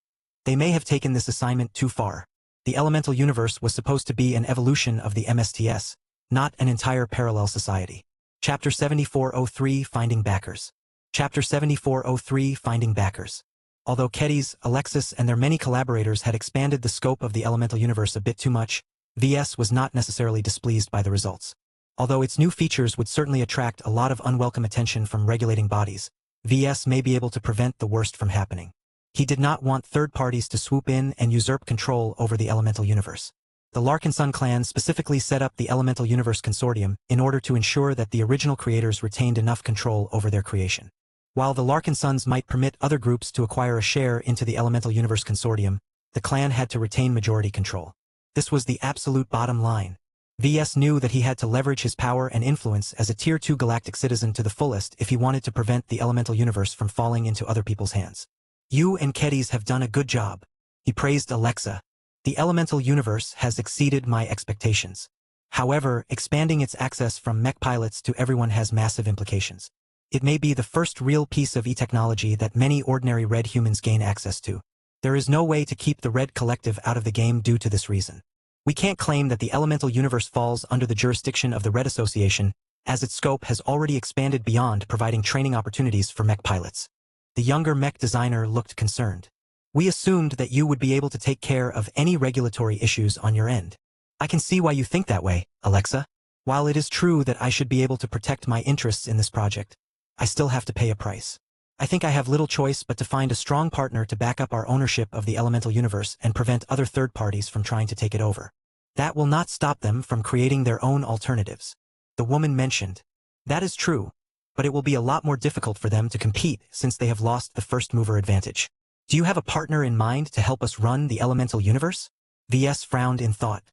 they may have taken this assignment too far. The elemental universe was supposed to be an evolution of the MSTS, not an entire parallel society. Chapter 7403 Finding Backers. Chapter 7403 Finding Backers. Although Kedis, Alexis and their many collaborators had expanded the scope of the elemental universe a bit too much, VS was not necessarily displeased by the results. Although its new features would certainly attract a lot of unwelcome attention from regulating bodies, VS may be able to prevent the worst from happening. He did not want third parties to swoop in and usurp control over the elemental universe. The Larkinson clan specifically set up the Elemental Universe Consortium in order to ensure that the original creators retained enough control over their creation. While the Larkinsons might permit other groups to acquire a share into the Elemental Universe Consortium, the clan had to retain majority control. This was the absolute bottom line. VS knew that he had to leverage his power and influence as a Tier 2 galactic citizen to the fullest if he wanted to prevent the elemental universe from falling into other people's hands. You and Kedis have done a good job, he praised Alexa. The elemental universe has exceeded my expectations. However, expanding its access from mech pilots to everyone has massive implications. It may be the first real piece of e-technology that many ordinary red humans gain access to. There is no way to keep the Red Collective out of the game due to this reason. We can't claim that the elemental universe falls under the jurisdiction of the Red Association, as its scope has already expanded beyond providing training opportunities for mech pilots. The younger mech designer looked concerned. We assumed that you would be able to take care of any regulatory issues on your end. I can see why you think that way, Alexa. While it is true that I should be able to protect my interests in this project, I still have to pay a price. I think I have little choice but to find a strong partner to back up our ownership of the elemental universe and prevent other third parties from trying to take it over. That will not stop them from creating their own alternatives. The woman mentioned. That is true, but it will be a lot more difficult for them to compete since they have lost the first mover advantage. Do you have a partner in mind to help us run the elemental universe? VS frowned in thought.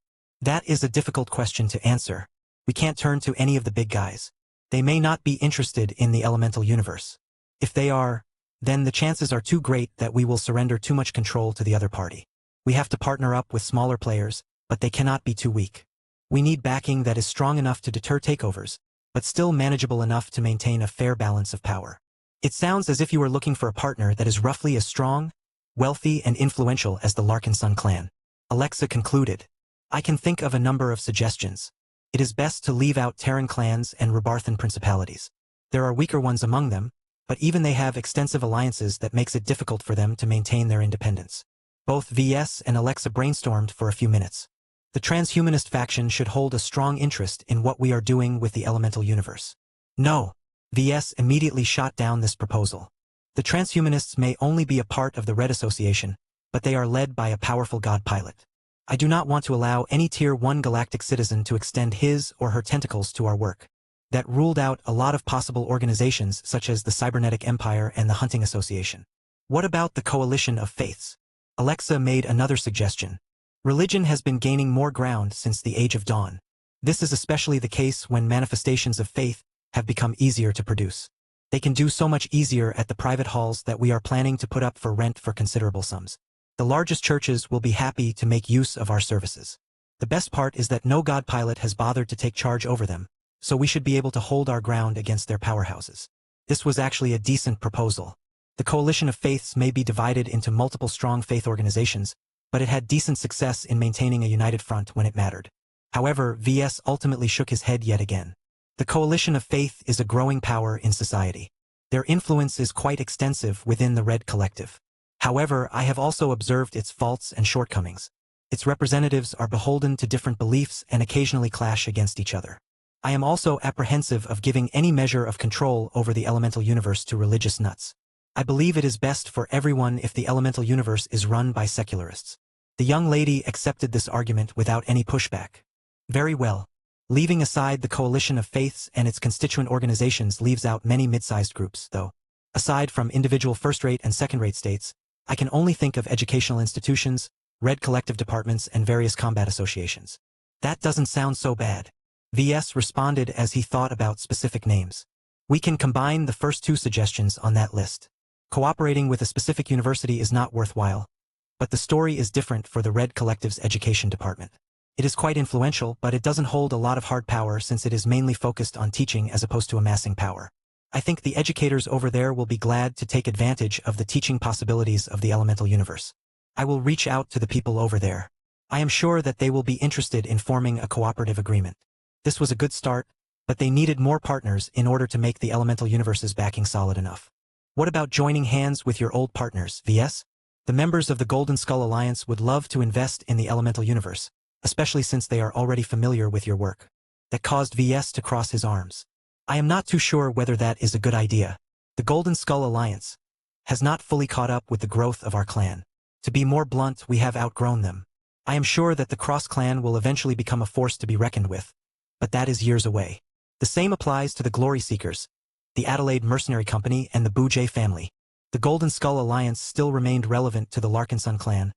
That is a difficult question to answer. We can't turn to any of the big guys. They may not be interested in the elemental universe. If they are, then the chances are too great that we will surrender too much control to the other party. We have to partner up with smaller players, but they cannot be too weak. We need backing that is strong enough to deter takeovers, but still manageable enough to maintain a fair balance of power. It sounds as if you are looking for a partner that is roughly as strong, wealthy, and influential as the Larkinson clan. Alexa concluded. I can think of a number of suggestions. It is best to leave out Terran clans and Rebarthan principalities. There are weaker ones among them, but even they have extensive alliances that makes it difficult for them to maintain their independence. Both VS and Alexa brainstormed for a few minutes. The transhumanist faction should hold a strong interest in what we are doing with the elemental universe. No. VS immediately shot down this proposal. The transhumanists may only be a part of the Red Association, but they are led by a powerful god pilot. I do not want to allow any Tier 1 galactic citizen to extend his or her tentacles to our work. That ruled out a lot of possible organizations such as the Cybernetic Empire and the Hunting Association. What about the Coalition of Faiths? Alexa made another suggestion. Religion has been gaining more ground since the Age of Dawn. This is especially the case when manifestations of faith have become easier to produce. They can do so much easier at the private halls that we are planning to put up for rent for considerable sums. The largest churches will be happy to make use of our services. The best part is that no God pilot has bothered to take charge over them, so we should be able to hold our ground against their powerhouses. This was actually a decent proposal. The coalition of faiths may be divided into multiple strong faith organizations, but it had decent success in maintaining a united front when it mattered. However, VS ultimately shook his head yet again. The coalition of faith is a growing power in society. Their influence is quite extensive within the Red Collective. However, I have also observed its faults and shortcomings. Its representatives are beholden to different beliefs and occasionally clash against each other. I am also apprehensive of giving any measure of control over the elemental universe to religious nuts. I believe it is best for everyone if the elemental universe is run by secularists. The young lady accepted this argument without any pushback. Very well. Leaving aside the coalition of faiths and its constituent organizations leaves out many mid-sized groups, though. Aside from individual first-rate and second-rate states, I can only think of educational institutions, Red Collective departments, and various combat associations. That doesn't sound so bad. VS responded as he thought about specific names. We can combine the first two suggestions on that list. Cooperating with a specific university is not worthwhile. But the story is different for the Red Collective's education department. It is quite influential, but it doesn't hold a lot of hard power since it is mainly focused on teaching as opposed to amassing power. I think the educators over there will be glad to take advantage of the teaching possibilities of the elemental universe. I will reach out to the people over there. I am sure that they will be interested in forming a cooperative agreement. This was a good start, but they needed more partners in order to make the elemental universe's backing solid enough. What about joining hands with your old partners, VS? The members of the Golden Skull Alliance would love to invest in the elemental universe, especially since they are already familiar with your work. That caused VS to cross his arms. I am not too sure whether that is a good idea. The Golden Skull Alliance has not fully caught up with the growth of our clan. To be more blunt, we have outgrown them. I am sure that the Cross Clan will eventually become a force to be reckoned with, but that is years away. The same applies to the Glory Seekers, the Adelaide Mercenary Company, and the Boujay family. The Golden Skull Alliance still remained relevant to the Larkinson clan,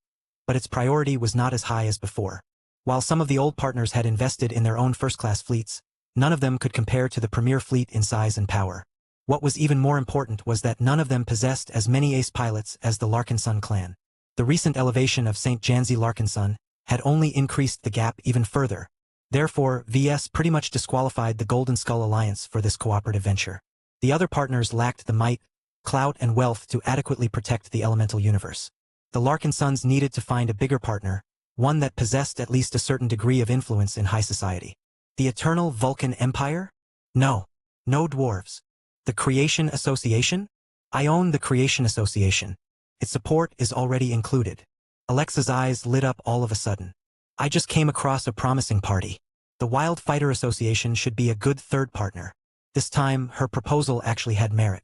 but its priority was not as high as before. While some of the old partners had invested in their own first-class fleets, none of them could compare to the premier fleet in size and power. What was even more important was that none of them possessed as many ace pilots as the Larkinson clan. The recent elevation of St. Janzi Larkinson had only increased the gap even further. Therefore, VS pretty much disqualified the Golden Skull Alliance for this cooperative venture. The other partners lacked the might, clout, and wealth to adequately protect the elemental universe. The Larkinsons needed to find a bigger partner, one that possessed at least a certain degree of influence in high society. The Eternal Vulcan Empire? No. No dwarves. The Creation Association? I own the Creation Association. Its support is already included. Alexa's eyes lit up all of a sudden. I just came across a promising party. The Wild Fighter Association should be a good third partner. This time, her proposal actually had merit.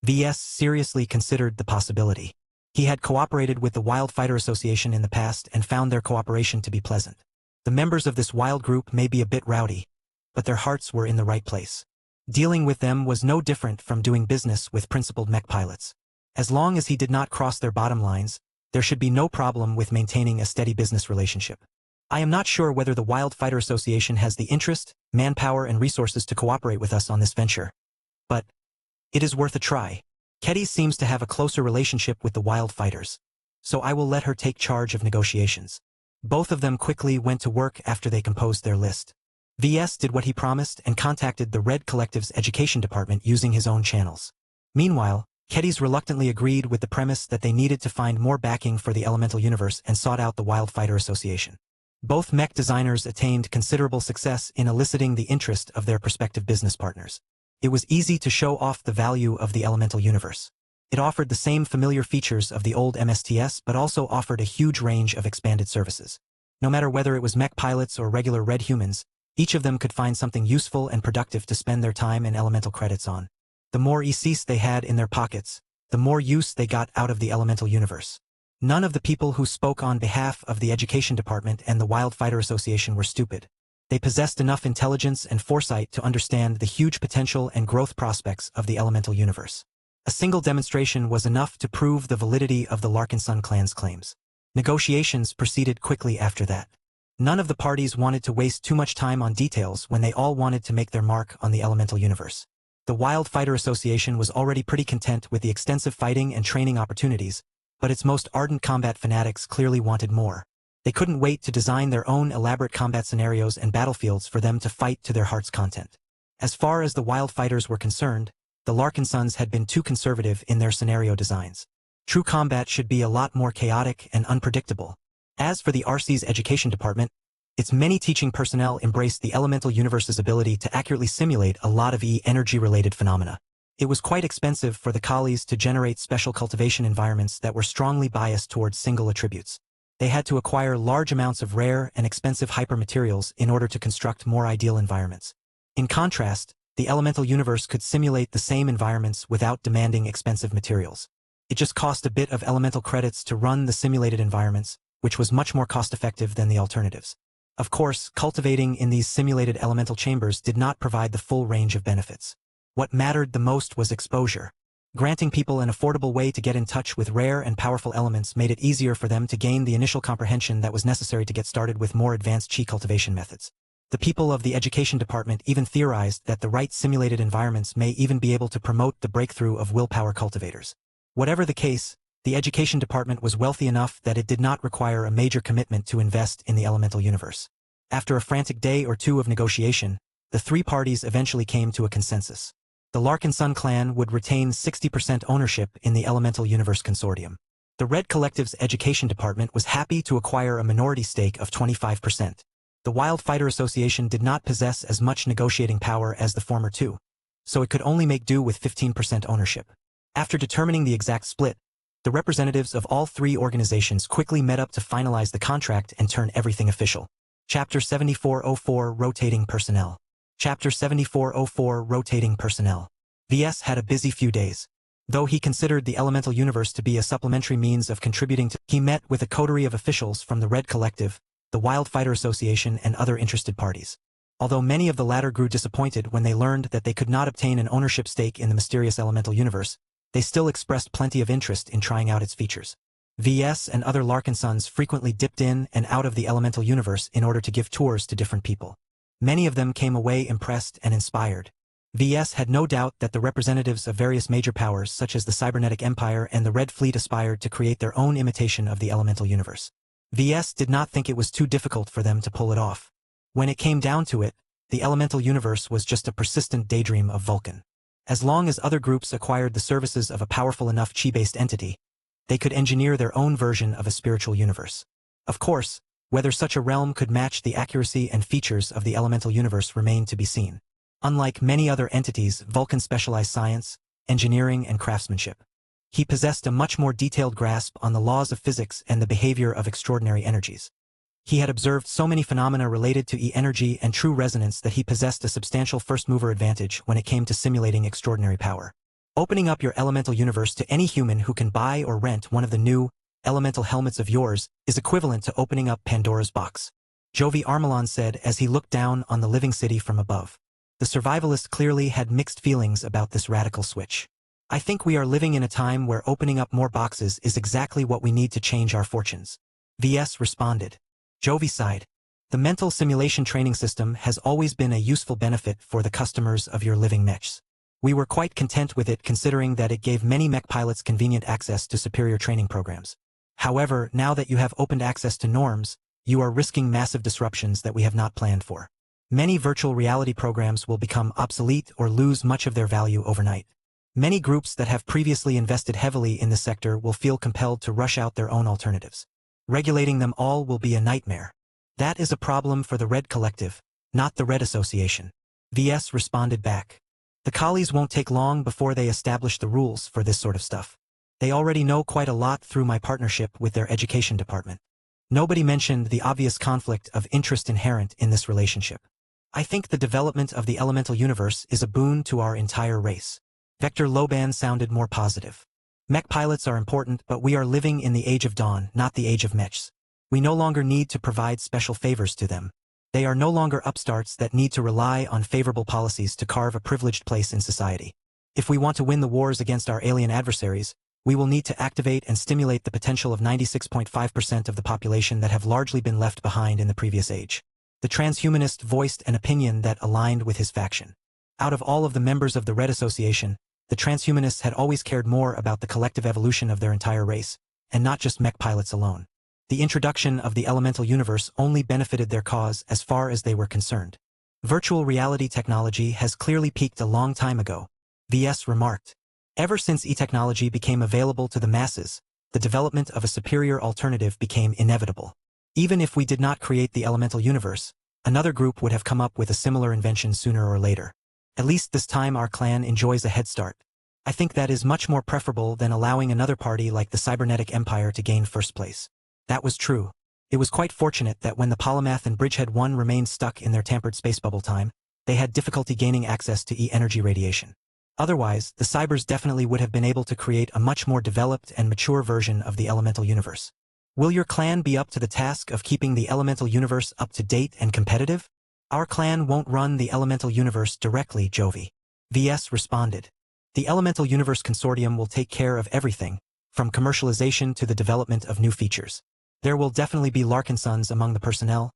VS seriously considered the possibility. He had cooperated with the Wild Fighter Association in the past and found their cooperation to be pleasant. The members of this wild group may be a bit rowdy, but their hearts were in the right place. Dealing with them was no different from doing business with principled mech pilots. As long as he did not cross their bottom lines, there should be no problem with maintaining a steady business relationship. I am not sure whether the Wild Fighter Association has the interest, manpower, and resources to cooperate with us on this venture. But it is worth a try. Ketty seems to have a closer relationship with the Wild Fighters, so I will let her take charge of negotiations. Both of them quickly went to work after they composed their list. VS did what he promised and contacted the Red Collective's education department using his own channels. Meanwhile, Ketty's reluctantly agreed with the premise that they needed to find more backing for the elemental universe and sought out the Wild Fighter Association. Both mech designers attained considerable success in eliciting the interest of their prospective business partners. It was easy to show off the value of the elemental universe. It offered the same familiar features of the old MSTS but also offered a huge range of expanded services. No matter whether it was mech pilots or regular red humans, each of them could find something useful and productive to spend their time and elemental credits on. The more ECs they had in their pockets, the more use they got out of the elemental universe. None of the people who spoke on behalf of the Education Department and the Wild Fighter Association were stupid. They possessed enough intelligence and foresight to understand the huge potential and growth prospects of the elemental universe. A single demonstration was enough to prove the validity of the Larkinson clan's claims. Negotiations proceeded quickly after that. None of the parties wanted to waste too much time on details when they all wanted to make their mark on the elemental universe. The Wild Fighter Association was already pretty content with the extensive fighting and training opportunities, but its most ardent combat fanatics clearly wanted more. They couldn't wait to design their own elaborate combat scenarios and battlefields for them to fight to their heart's content. As far as the Wild Fighters were concerned, the Larkin Sons had been too conservative in their scenario designs. True combat should be a lot more chaotic and unpredictable. As for the RC's education department, its many teaching personnel embraced the elemental universe's ability to accurately simulate a lot of energy-related phenomena. It was quite expensive for the collies to generate special cultivation environments that were strongly biased towards single attributes. They had to acquire large amounts of rare and expensive hypermaterials in order to construct more ideal environments. In contrast, the elemental universe could simulate the same environments without demanding expensive materials. It just cost a bit of elemental credits to run the simulated environments, which was much more cost-effective than the alternatives. Of course, cultivating in these simulated elemental chambers did not provide the full range of benefits. What mattered the most was exposure. Granting people an affordable way to get in touch with rare and powerful elements made it easier for them to gain the initial comprehension that was necessary to get started with more advanced chi cultivation methods. The people of the education department even theorized that the right simulated environments may even be able to promote the breakthrough of willpower cultivators. Whatever the case, the education department was wealthy enough that it did not require a major commitment to invest in the elemental universe. After a frantic day or two of negotiation, the three parties eventually came to a consensus. The Larkin Sun clan would retain 60% ownership in the elemental universe consortium. The Red Collective's education department was happy to acquire a minority stake of 25%. The Wild Fighter Association did not possess as much negotiating power as the former two, so it could only make do with 15% ownership. After determining the exact split, the representatives of all three organizations quickly met up to finalize the contract and turn everything official. Chapter 7404 Rotating Personnel. Chapter 7404 Rotating Personnel. VS had a busy few days. Though he considered the elemental universe to be a supplementary means of contributing to, he met with a coterie of officials from the Red Collective, the Wild Fighter Association, and other interested parties. Although many of the latter grew disappointed when they learned that they could not obtain an ownership stake in the mysterious elemental universe, they still expressed plenty of interest in trying out its features. VS and other Larkin Sons frequently dipped in and out of the elemental universe in order to give tours to different people. Many of them came away impressed and inspired. VS had no doubt that the representatives of various major powers such as the Cybernetic Empire and the Red Fleet aspired to create their own imitation of the elemental universe. VS did not think it was too difficult for them to pull it off. When it came down to it, the elemental universe was just a persistent daydream of Vulcan. As long as other groups acquired the services of a powerful enough chi-based entity, they could engineer their own version of a spiritual universe. Of course, whether such a realm could match the accuracy and features of the elemental universe remained to be seen. Unlike many other entities, Vulcan specialized science, engineering, and craftsmanship. He possessed a much more detailed grasp on the laws of physics and the behavior of extraordinary energies. He had observed so many phenomena related to E-energy and true resonance that he possessed a substantial first-mover advantage when it came to simulating extraordinary power. Opening up your elemental universe to any human who can buy or rent one of the new elemental helmets of yours is equivalent to opening up Pandora's box. Jovi Armelon said as he looked down on the living city from above. The survivalist clearly had mixed feelings about this radical switch. I think we are living in a time where opening up more boxes is exactly what we need to change our fortunes. VS responded. Jovi sighed. The mental simulation training system has always been a useful benefit for the customers of your living mechs. We were quite content with it considering that it gave many mech pilots convenient access to superior training programs. However, now that you have opened access to norms, you are risking massive disruptions that we have not planned for. Many virtual reality programs will become obsolete or lose much of their value overnight. Many groups that have previously invested heavily in the sector will feel compelled to rush out their own alternatives. Regulating them all will be a nightmare. That is a problem for the Red Collective, not the Red Association. VS responded back. The collies won't take long before they establish the rules for this sort of stuff. They already know quite a lot through my partnership with their education department. Nobody mentioned the obvious conflict of interest inherent in this relationship. I think the development of the elemental universe is a boon to our entire race. Vector Loban sounded more positive. Mech pilots are important, but we are living in the age of dawn, not the age of mechs. We no longer need to provide special favors to them. They are no longer upstarts that need to rely on favorable policies to carve a privileged place in society. If we want to win the wars against our alien adversaries, we will need to activate and stimulate the potential of 96.5% of the population that have largely been left behind in the previous age. The transhumanist voiced an opinion that aligned with his faction. Out of all of the members of the Red Association, the transhumanists had always cared more about the collective evolution of their entire race, and not just mech pilots alone. The introduction of the elemental universe only benefited their cause as far as they were concerned. Virtual reality technology has clearly peaked a long time ago, VS remarked. Ever since e-technology became available to the masses, the development of a superior alternative became inevitable. Even if we did not create the elemental universe, another group would have come up with a similar invention sooner or later. At least this time our clan enjoys a head start. I think that is much more preferable than allowing another party like the Cybernetic Empire to gain first place. That was true. It was quite fortunate that when the Polymath and Bridgehead 1 remained stuck in their tampered space bubble time, they had difficulty gaining access to E-energy radiation. Otherwise, the Cybers definitely would have been able to create a much more developed and mature version of the elemental universe. Will your clan be up to the task of keeping the elemental universe up to date and competitive? Our clan won't run the elemental universe directly, Jovi. VS responded. The Elemental Universe Consortium will take care of everything, from commercialization to the development of new features. There will definitely be Larkin Sons among the personnel,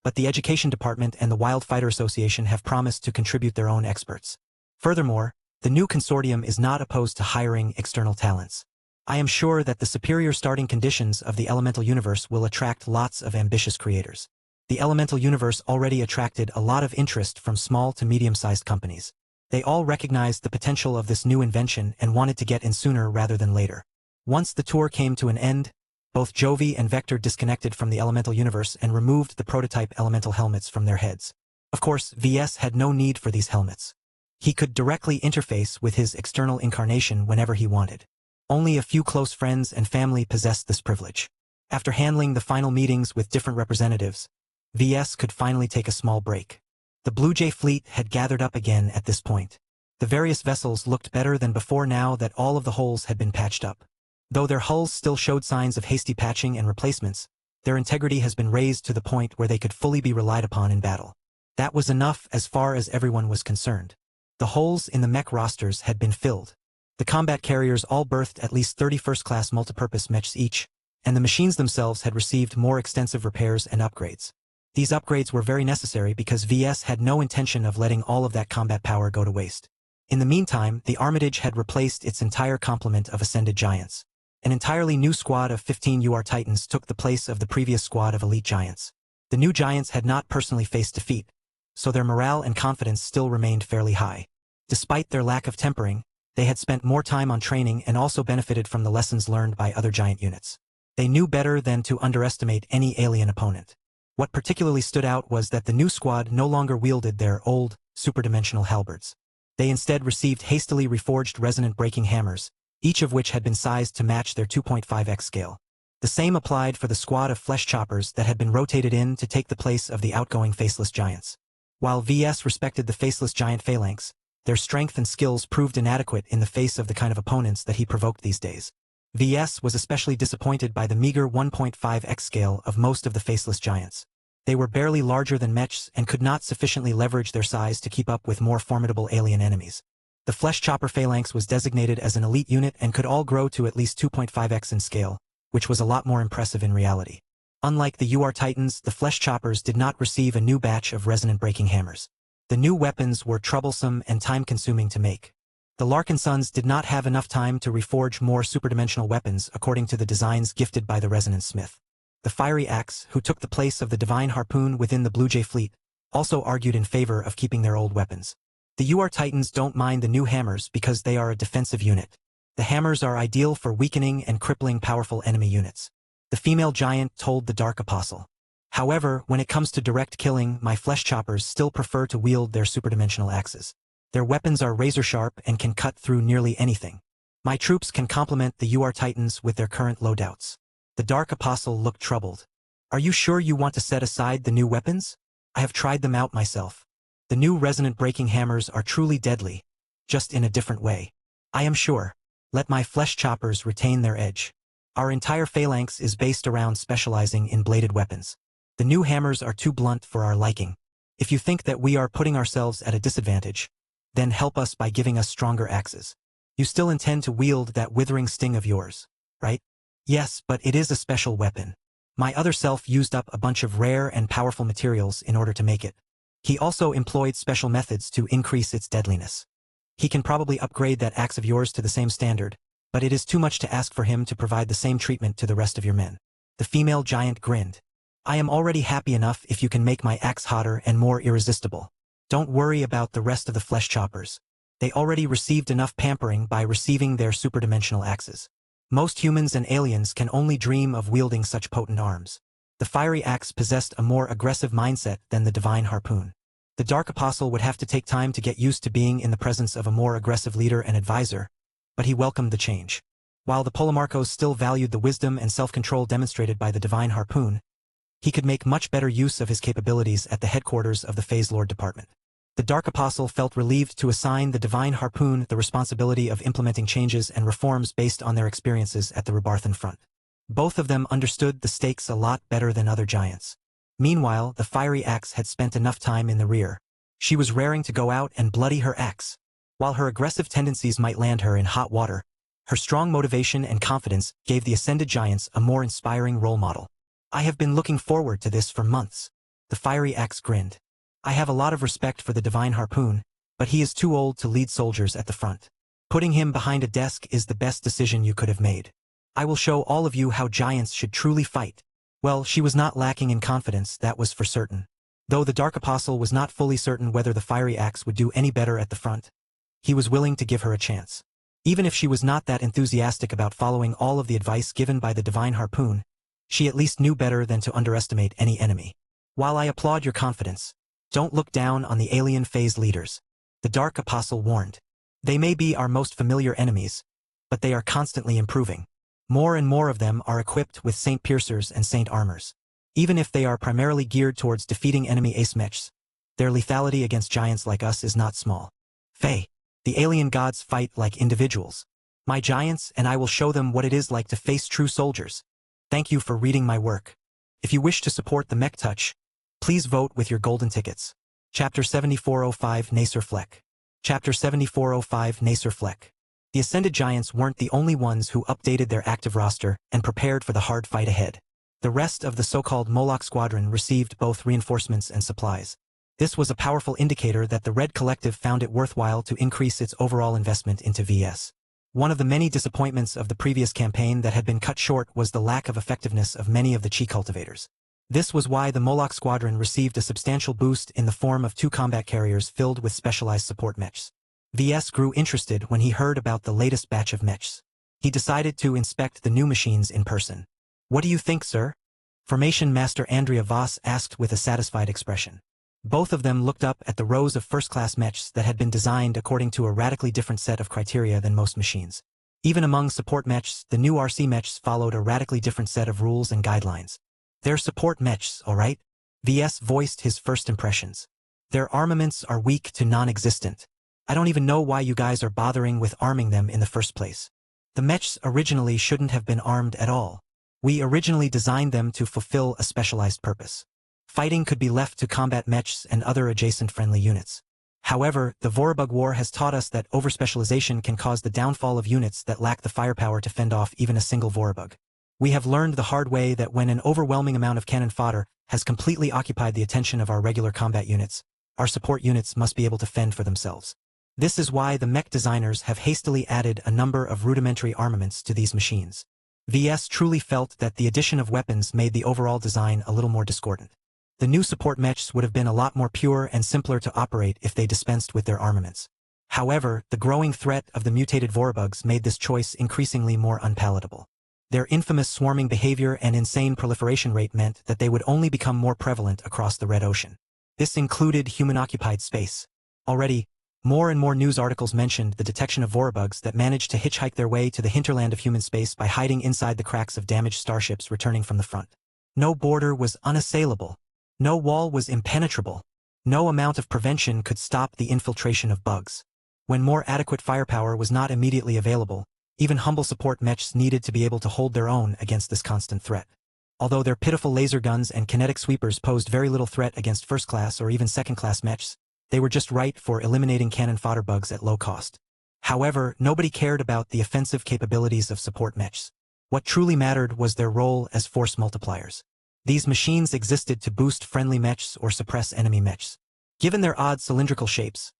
but the Education Department and the Wildfighter Association have promised to contribute their own experts. Furthermore, the new consortium is not opposed to hiring external talents. I am sure that the superior starting conditions of the elemental universe will attract lots of ambitious creators. The elemental universe already attracted a lot of interest from small to medium-sized companies. They all recognized the potential of this new invention and wanted to get in sooner rather than later. Once the tour came to an end, both Jovi and Vector disconnected from the elemental universe and removed the prototype elemental helmets from their heads. Of course, VS had no need for these helmets. He could directly interface with his external incarnation whenever he wanted. Only a few close friends and family possessed this privilege. After handling the final meetings with different representatives, VS could finally take a small break. The Blue Jay fleet had gathered up again at this point. The various vessels looked better than before now that all of the holes had been patched up. Though their hulls still showed signs of hasty patching and replacements, their integrity has been raised to the point where they could fully be relied upon in battle. That was enough as far as everyone was concerned. The holes in the mech rosters had been filled. The combat carriers all berthed at least 30 first-class multipurpose mechs each, and the machines themselves had received more extensive repairs and upgrades. These upgrades were very necessary because VS had no intention of letting all of that combat power go to waste. In the meantime, the Armitage had replaced its entire complement of Ascended Giants. An entirely new squad of 15 UR Titans took the place of the previous squad of Elite Giants. The new Giants had not personally faced defeat, so their morale and confidence still remained fairly high. Despite their lack of tempering, they had spent more time on training and also benefited from the lessons learned by other giant units. They knew better than to underestimate any alien opponent. What particularly stood out was that the new squad no longer wielded their old, superdimensional halberds. They instead received hastily reforged resonant braking hammers, each of which had been sized to match their 2.5x scale. The same applied for the squad of flesh choppers that had been rotated in to take the place of the outgoing faceless giants. While VS respected the faceless giant phalanx, their strength and skills proved inadequate in the face of the kind of opponents that he provoked these days. VS was especially disappointed by the meager 1.5x scale of most of the faceless giants. They were barely larger than mechs and could not sufficiently leverage their size to keep up with more formidable alien enemies. The Flesh Chopper Phalanx was designated as an elite unit and could all grow to at least 2.5x in scale, which was a lot more impressive in reality. Unlike the UR Titans, the Flesh Choppers did not receive a new batch of resonant braking hammers. The new weapons were troublesome and time-consuming to make. The Larkin Sons did not have enough time to reforge more superdimensional weapons according to the designs gifted by the Resonance Smith. The Fiery Axe, who took the place of the Divine Harpoon within the Blue Jay fleet, also argued in favor of keeping their old weapons. The UR Titans don't mind the new hammers because they are a defensive unit. The hammers are ideal for weakening and crippling powerful enemy units. The female giant told the Dark Apostle. However, when it comes to direct killing, my flesh choppers still prefer to wield their superdimensional axes. Their weapons are razor-sharp and can cut through nearly anything. My troops can complement the UR Titans with their current loadouts. The Dark Apostle looked troubled. Are you sure you want to set aside the new weapons? I have tried them out myself. The new resonant braking hammers are truly deadly, just in a different way. I am sure. Let my flesh choppers retain their edge. Our entire phalanx is based around specializing in bladed weapons. The new hammers are too blunt for our liking. If you think that we are putting ourselves at a disadvantage, then help us by giving us stronger axes. You still intend to wield that withering sting of yours, right? Yes, but it is a special weapon. My other self used up a bunch of rare and powerful materials in order to make it. He also employed special methods to increase its deadliness. He can probably upgrade that axe of yours to the same standard, but it is too much to ask for him to provide the same treatment to the rest of your men. The female giant grinned. I am already happy enough if you can make my axe hotter and more irresistible. Don't worry about the rest of the flesh choppers. They already received enough pampering by receiving their superdimensional axes. Most humans and aliens can only dream of wielding such potent arms. The fiery axe possessed a more aggressive mindset than the divine harpoon. The Dark Apostle would have to take time to get used to being in the presence of a more aggressive leader and advisor, but he welcomed the change. While the Polemarchos still valued the wisdom and self-control demonstrated by the divine harpoon, he could make much better use of his capabilities at the headquarters of the Phase Lord Department. The Dark Apostle felt relieved to assign the divine harpoon the responsibility of implementing changes and reforms based on their experiences at the Rebarthan front. Both of them understood the stakes a lot better than other giants. Meanwhile, the fiery axe had spent enough time in the rear. She was raring to go out and bloody her axe. While her aggressive tendencies might land her in hot water, her strong motivation and confidence gave the Ascended Giants a more inspiring role model. I have been looking forward to this for months. The fiery axe grinned. I have a lot of respect for the divine harpoon, but he is too old to lead soldiers at the front. Putting him behind a desk is the best decision you could have made. I will show all of you how giants should truly fight. Well, she was not lacking in confidence, that was for certain. Though the Dark Apostle was not fully certain whether the fiery axe would do any better at the front, he was willing to give her a chance. Even if she was not that enthusiastic about following all of the advice given by the divine harpoon, she at least knew better than to underestimate any enemy. While I applaud your confidence, don't look down on the alien phase leaders, the Dark Apostle warned. They may be our most familiar enemies, but they are constantly improving. More and more of them are equipped with Saint Piercers and Saint Armors. Even if they are primarily geared towards defeating enemy ace mechs, their lethality against giants like us is not small. Faye, the alien gods fight like individuals. My giants and I will show them what it is like to face true soldiers. Thank you for reading my work. If you wish to support the Mech Touch, please vote with your golden tickets. Chapter 7405 Nacer Fleck. Chapter 7405 Nacer Fleck. The Ascended Giants weren't the only ones who updated their active roster and prepared for the hard fight ahead. The rest of the so-called Moloch Squadron received both reinforcements and supplies. This was a powerful indicator that the Red Collective found it worthwhile to increase its overall investment into VS. One of the many disappointments of the previous campaign that had been cut short was the lack of effectiveness of many of the Chi cultivators. This was why the Moloch Squadron received a substantial boost in the form of 2 combat carriers filled with specialized support mechs. VS grew interested when he heard about the latest batch of mechs. He decided to inspect the new machines in person. What do you think, sir? Formation Master Andrea Voss asked with a satisfied expression. Both of them looked up at the rows of first-class mechs that had been designed according to a radically different set of criteria than most machines. Even among support mechs, the new RC mechs followed a radically different set of rules and guidelines. They're support mechs, all right? VS voiced his first impressions. Their armaments are weak to non-existent. I don't even know why you guys are bothering with arming them in the first place. The mechs originally shouldn't have been armed at all. We originally designed them to fulfill a specialized purpose. Fighting could be left to combat mechs and other adjacent friendly units. However, the Vorabug War has taught us that overspecialization can cause the downfall of units that lack the firepower to fend off even a single Vorabug. We have learned the hard way that when an overwhelming amount of cannon fodder has completely occupied the attention of our regular combat units, our support units must be able to fend for themselves. This is why the mech designers have hastily added a number of rudimentary armaments to these machines. VS truly felt that the addition of weapons made the overall design a little more discordant. The new support mechs would have been a lot more pure and simpler to operate if they dispensed with their armaments. However, the growing threat of the mutated Vorabugs made this choice increasingly more unpalatable. Their infamous swarming behavior and insane proliferation rate meant that they would only become more prevalent across the Red Ocean. This included human-occupied space. Already, more and more news articles mentioned the detection of Vorabugs that managed to hitchhike their way to the hinterland of human space by hiding inside the cracks of damaged starships returning from the front. No border was unassailable. No wall was impenetrable. No amount of prevention could stop the infiltration of bugs. When more adequate firepower was not immediately available, even humble support mechs needed to be able to hold their own against this constant threat. Although their pitiful laser guns and kinetic sweepers posed very little threat against first-class or even second-class mechs, they were just right for eliminating cannon fodder bugs at low cost. However, nobody cared about the offensive capabilities of support mechs. What truly mattered was their role as force multipliers. These machines existed to boost friendly mechs or suppress enemy mechs. Given their odd cylindrical shapes,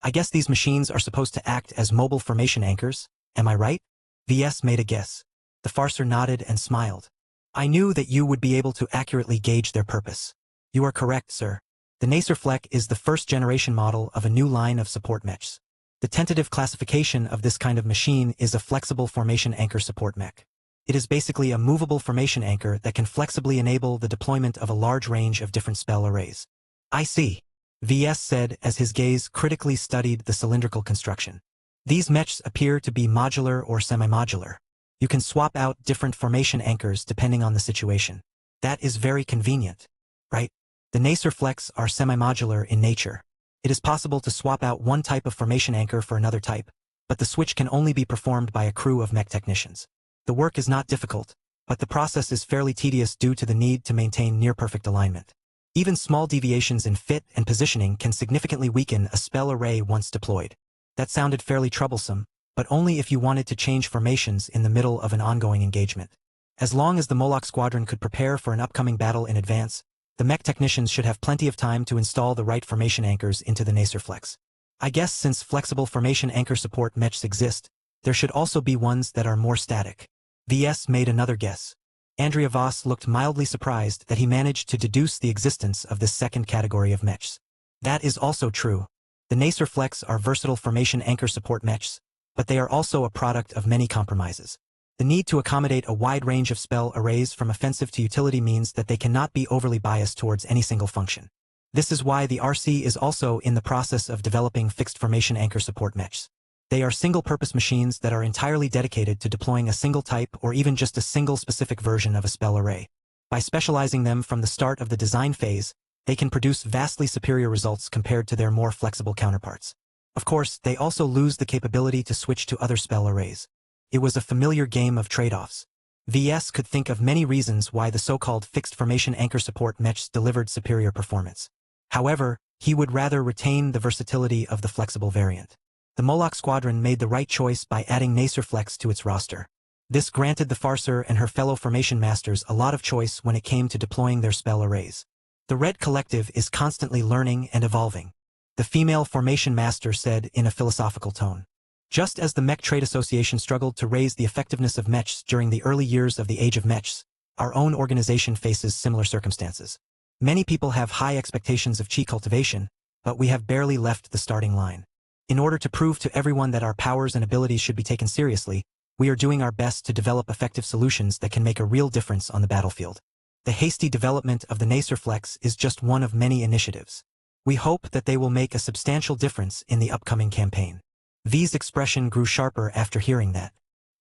I guess these machines are supposed to act as mobile formation anchors, am I right? VS made a guess. The farcer nodded and smiled. I knew that you would be able to accurately gauge their purpose. You are correct, sir. The Nasrfleck is the first-generation model of a new line of support mechs. The tentative classification of this kind of machine is a flexible formation anchor support mech. It is basically a movable formation anchor that can flexibly enable the deployment of a large range of different spell arrays. I see, VS said as his gaze critically studied the cylindrical construction. These mechs appear to be modular or semi-modular. You can swap out different formation anchors depending on the situation. That is very convenient, right? The Nasrflecks are semi-modular in nature. It is possible to swap out one type of formation anchor for another type, but the switch can only be performed by a crew of mech technicians. The work is not difficult, but the process is fairly tedious due to the need to maintain near-perfect alignment. Even small deviations in fit and positioning can significantly weaken a spell array once deployed. That sounded fairly troublesome, but only if you wanted to change formations in the middle of an ongoing engagement. As long as the Moloch squadron could prepare for an upcoming battle in advance, the mech technicians should have plenty of time to install the right formation anchors into the Nasrflecks. I guess since flexible formation anchor support mechs exist, there should also be ones that are more static. VS made another guess. Andrea Voss looked mildly surprised that he managed to deduce the existence of this second category of mechs. That is also true. The Nasrflecks are versatile formation anchor support mechs, but they are also a product of many compromises. The need to accommodate a wide range of spell arrays from offensive to utility means that they cannot be overly biased towards any single function. This is why the RC is also in the process of developing fixed formation anchor support mechs. They are single-purpose machines that are entirely dedicated to deploying a single type or even just a single specific version of a spell array. By specializing them from the start of the design phase, they can produce vastly superior results compared to their more flexible counterparts. Of course, they also lose the capability to switch to other spell arrays. It was a familiar game of trade-offs. VS could think of many reasons why the so-called fixed formation anchor support mechs delivered superior performance. However, he would rather retain the versatility of the flexible variant. The Moloch squadron made the right choice by adding Nasrflecks to its roster. This granted the Farcer and her fellow formation masters a lot of choice when it came to deploying their spell arrays. The Red Collective is constantly learning and evolving, the female formation master said in a philosophical tone. Just as the Mech Trade Association struggled to raise the effectiveness of mechs during the early years of the Age of Mechs, our own organization faces similar circumstances. Many people have high expectations of chi cultivation, but we have barely left the starting line. In order to prove to everyone that our powers and abilities should be taken seriously, we are doing our best to develop effective solutions that can make a real difference on the battlefield. The hasty development of the Nasrflecks is just one of many initiatives. We hope that they will make a substantial difference in the upcoming campaign. V's expression grew sharper after hearing that.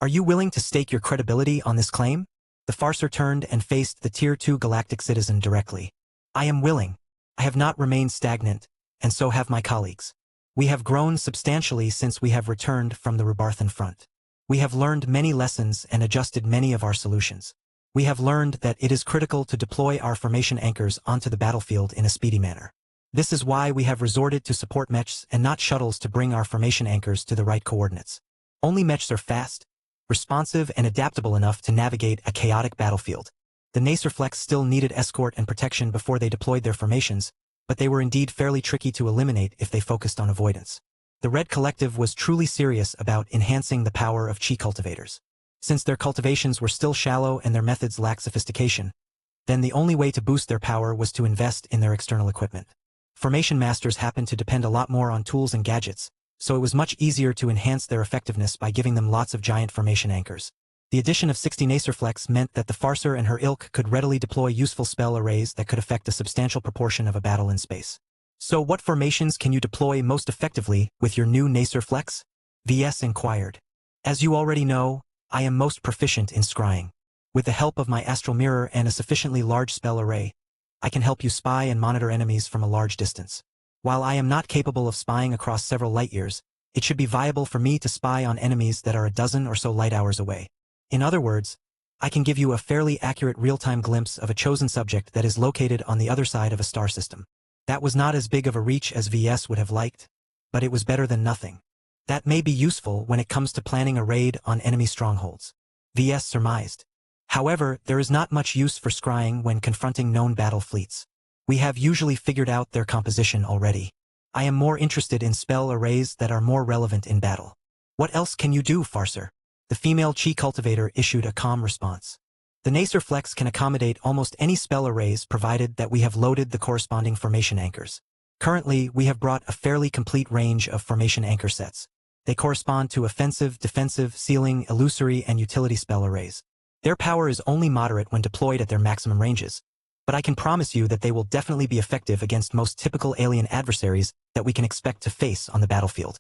Are you willing to stake your credibility on this claim? The Farcer turned and faced the Tier 2 galactic citizen directly. I am willing. I have not remained stagnant, and so have my colleagues. We have grown substantially since we have returned from the Rubarthan front. We have learned many lessons and adjusted many of our solutions. We have learned that it is critical to deploy our formation anchors onto the battlefield in a speedy manner. This is why we have resorted to support mechs and not shuttles to bring our formation anchors to the right coordinates. Only mechs are fast, responsive and adaptable enough to navigate a chaotic battlefield. The Nasrflecks still needed escort and protection before they deployed their formations, but they were indeed fairly tricky to eliminate if they focused on avoidance. The Red Collective was truly serious about enhancing the power of chi cultivators. Since their cultivations were still shallow and their methods lacked sophistication, then the only way to boost their power was to invest in their external equipment. Formation masters happened to depend a lot more on tools and gadgets, so it was much easier to enhance their effectiveness by giving them lots of giant formation anchors. The addition of 60 Nasrflecks meant that the Farcer and her ilk could readily deploy useful spell arrays that could affect a substantial proportion of a battle in space. So what formations can you deploy most effectively with your new Nasrflecks? VS inquired. As you already know, I am most proficient in scrying. With the help of my astral mirror and a sufficiently large spell array, I can help you spy and monitor enemies from a large distance. While I am not capable of spying across several light years, it should be viable for me to spy on enemies that are a dozen or so light hours away. In other words, I can give you a fairly accurate real-time glimpse of a chosen subject that is located on the other side of a star system. That was not as big of a reach as VS would have liked, but it was better than nothing. That may be useful when it comes to planning a raid on enemy strongholds, VS surmised. However, there is not much use for scrying when confronting known battle fleets. We have usually figured out their composition already. I am more interested in spell arrays that are more relevant in battle. What else can you do, Farser? The female chi cultivator issued a calm response. The Nacer Flex can accommodate almost any spell arrays provided that we have loaded the corresponding formation anchors. Currently, we have brought a fairly complete range of formation anchor sets. They correspond to offensive, defensive, sealing, illusory, and utility spell arrays. Their power is only moderate when deployed at their maximum ranges, but I can promise you that they will definitely be effective against most typical alien adversaries that we can expect to face on the battlefield.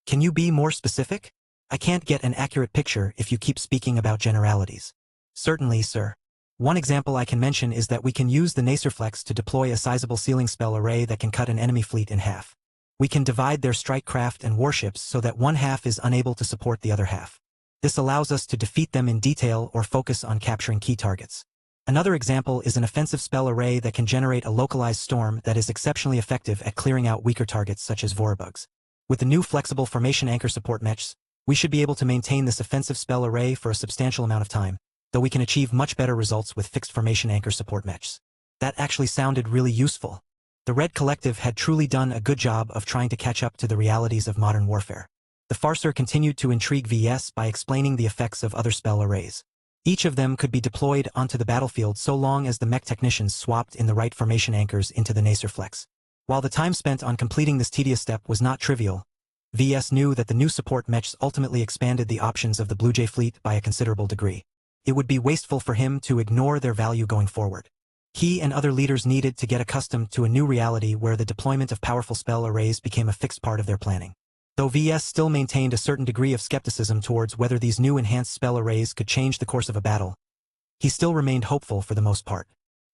Can you be more specific? I can't get an accurate picture if you keep speaking about generalities. Certainly, sir. One example I can mention is that we can use the Nacerflex to deploy a sizable sealing spell array that can cut an enemy fleet in half. We can divide their strike craft and warships so that one half is unable to support the other half. This allows us to defeat them in detail or focus on capturing key targets. Another example is an offensive spell array that can generate a localized storm that is exceptionally effective at clearing out weaker targets such as Vorabugs. With the new flexible formation anchor support mechs, we should be able to maintain this offensive spell array for a substantial amount of time, though we can achieve much better results with fixed formation anchor support mechs. That actually sounded really useful. The Red Collective had truly done a good job of trying to catch up to the realities of modern warfare. The Farser continued to intrigue VS by explaining the effects of other spell arrays. Each of them could be deployed onto the battlefield so long as the mech technicians swapped in the right formation anchors into the Nacerflex. While the time spent on completing this tedious step was not trivial, VS knew that the new support mechs ultimately expanded the options of the Blue Jay fleet by a considerable degree. It would be wasteful for him to ignore their value going forward. He and other leaders needed to get accustomed to a new reality where the deployment of powerful spell arrays became a fixed part of their planning. Though VS still maintained a certain degree of skepticism towards whether these new enhanced spell arrays could change the course of a battle, he still remained hopeful for the most part.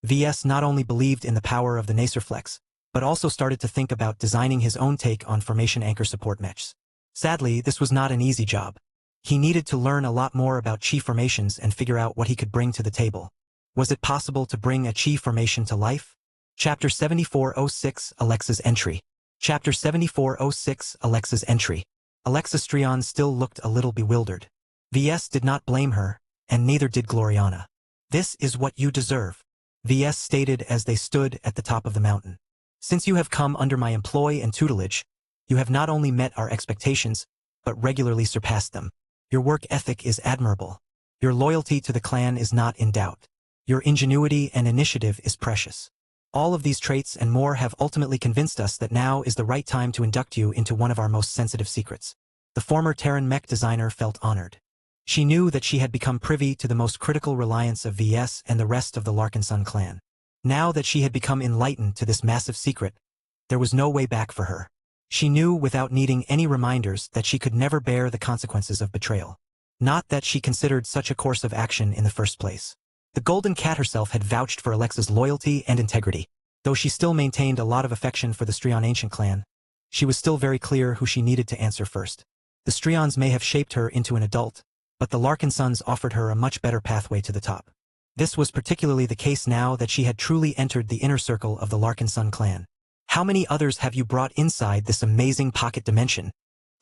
VS not only believed in the power of the Nacerflex, but also started to think about designing his own take on formation anchor support mechs. Sadly, this was not an easy job. He needed to learn a lot more about chi formations and figure out what he could bring to the table. Was it possible to bring a chi formation to life? Chapter 7406, Alexa's Entry. Chapter 7406, Alexa's Entry. Alexa Strion still looked a little bewildered. VS did not blame her, and neither did Gloriana. "This is what you deserve," VS stated as they stood at the top of the mountain. "Since you have come under my employ and tutelage, you have not only met our expectations, but regularly surpassed them. Your work ethic is admirable. Your loyalty to the clan is not in doubt. Your ingenuity and initiative is precious. All of these traits and more have ultimately convinced us that now is the right time to induct you into one of our most sensitive secrets." The former Terran mech designer felt honored. She knew that she had become privy to the most critical reliance of VS and the rest of the Larkinson clan. Now that she had become enlightened to this massive secret, there was no way back for her. She knew without needing any reminders that she could never bear the consequences of betrayal. Not that she considered such a course of action in the first place. The Golden Cat herself had vouched for Alexa's loyalty and integrity. Though she still maintained a lot of affection for the Strion ancient clan, she was still very clear who she needed to answer first. The Strions may have shaped her into an adult, but the Larkinsons offered her a much better pathway to the top. This was particularly the case now that she had truly entered the inner circle of the Larkinson clan. "How many others have you brought inside this amazing pocket dimension?"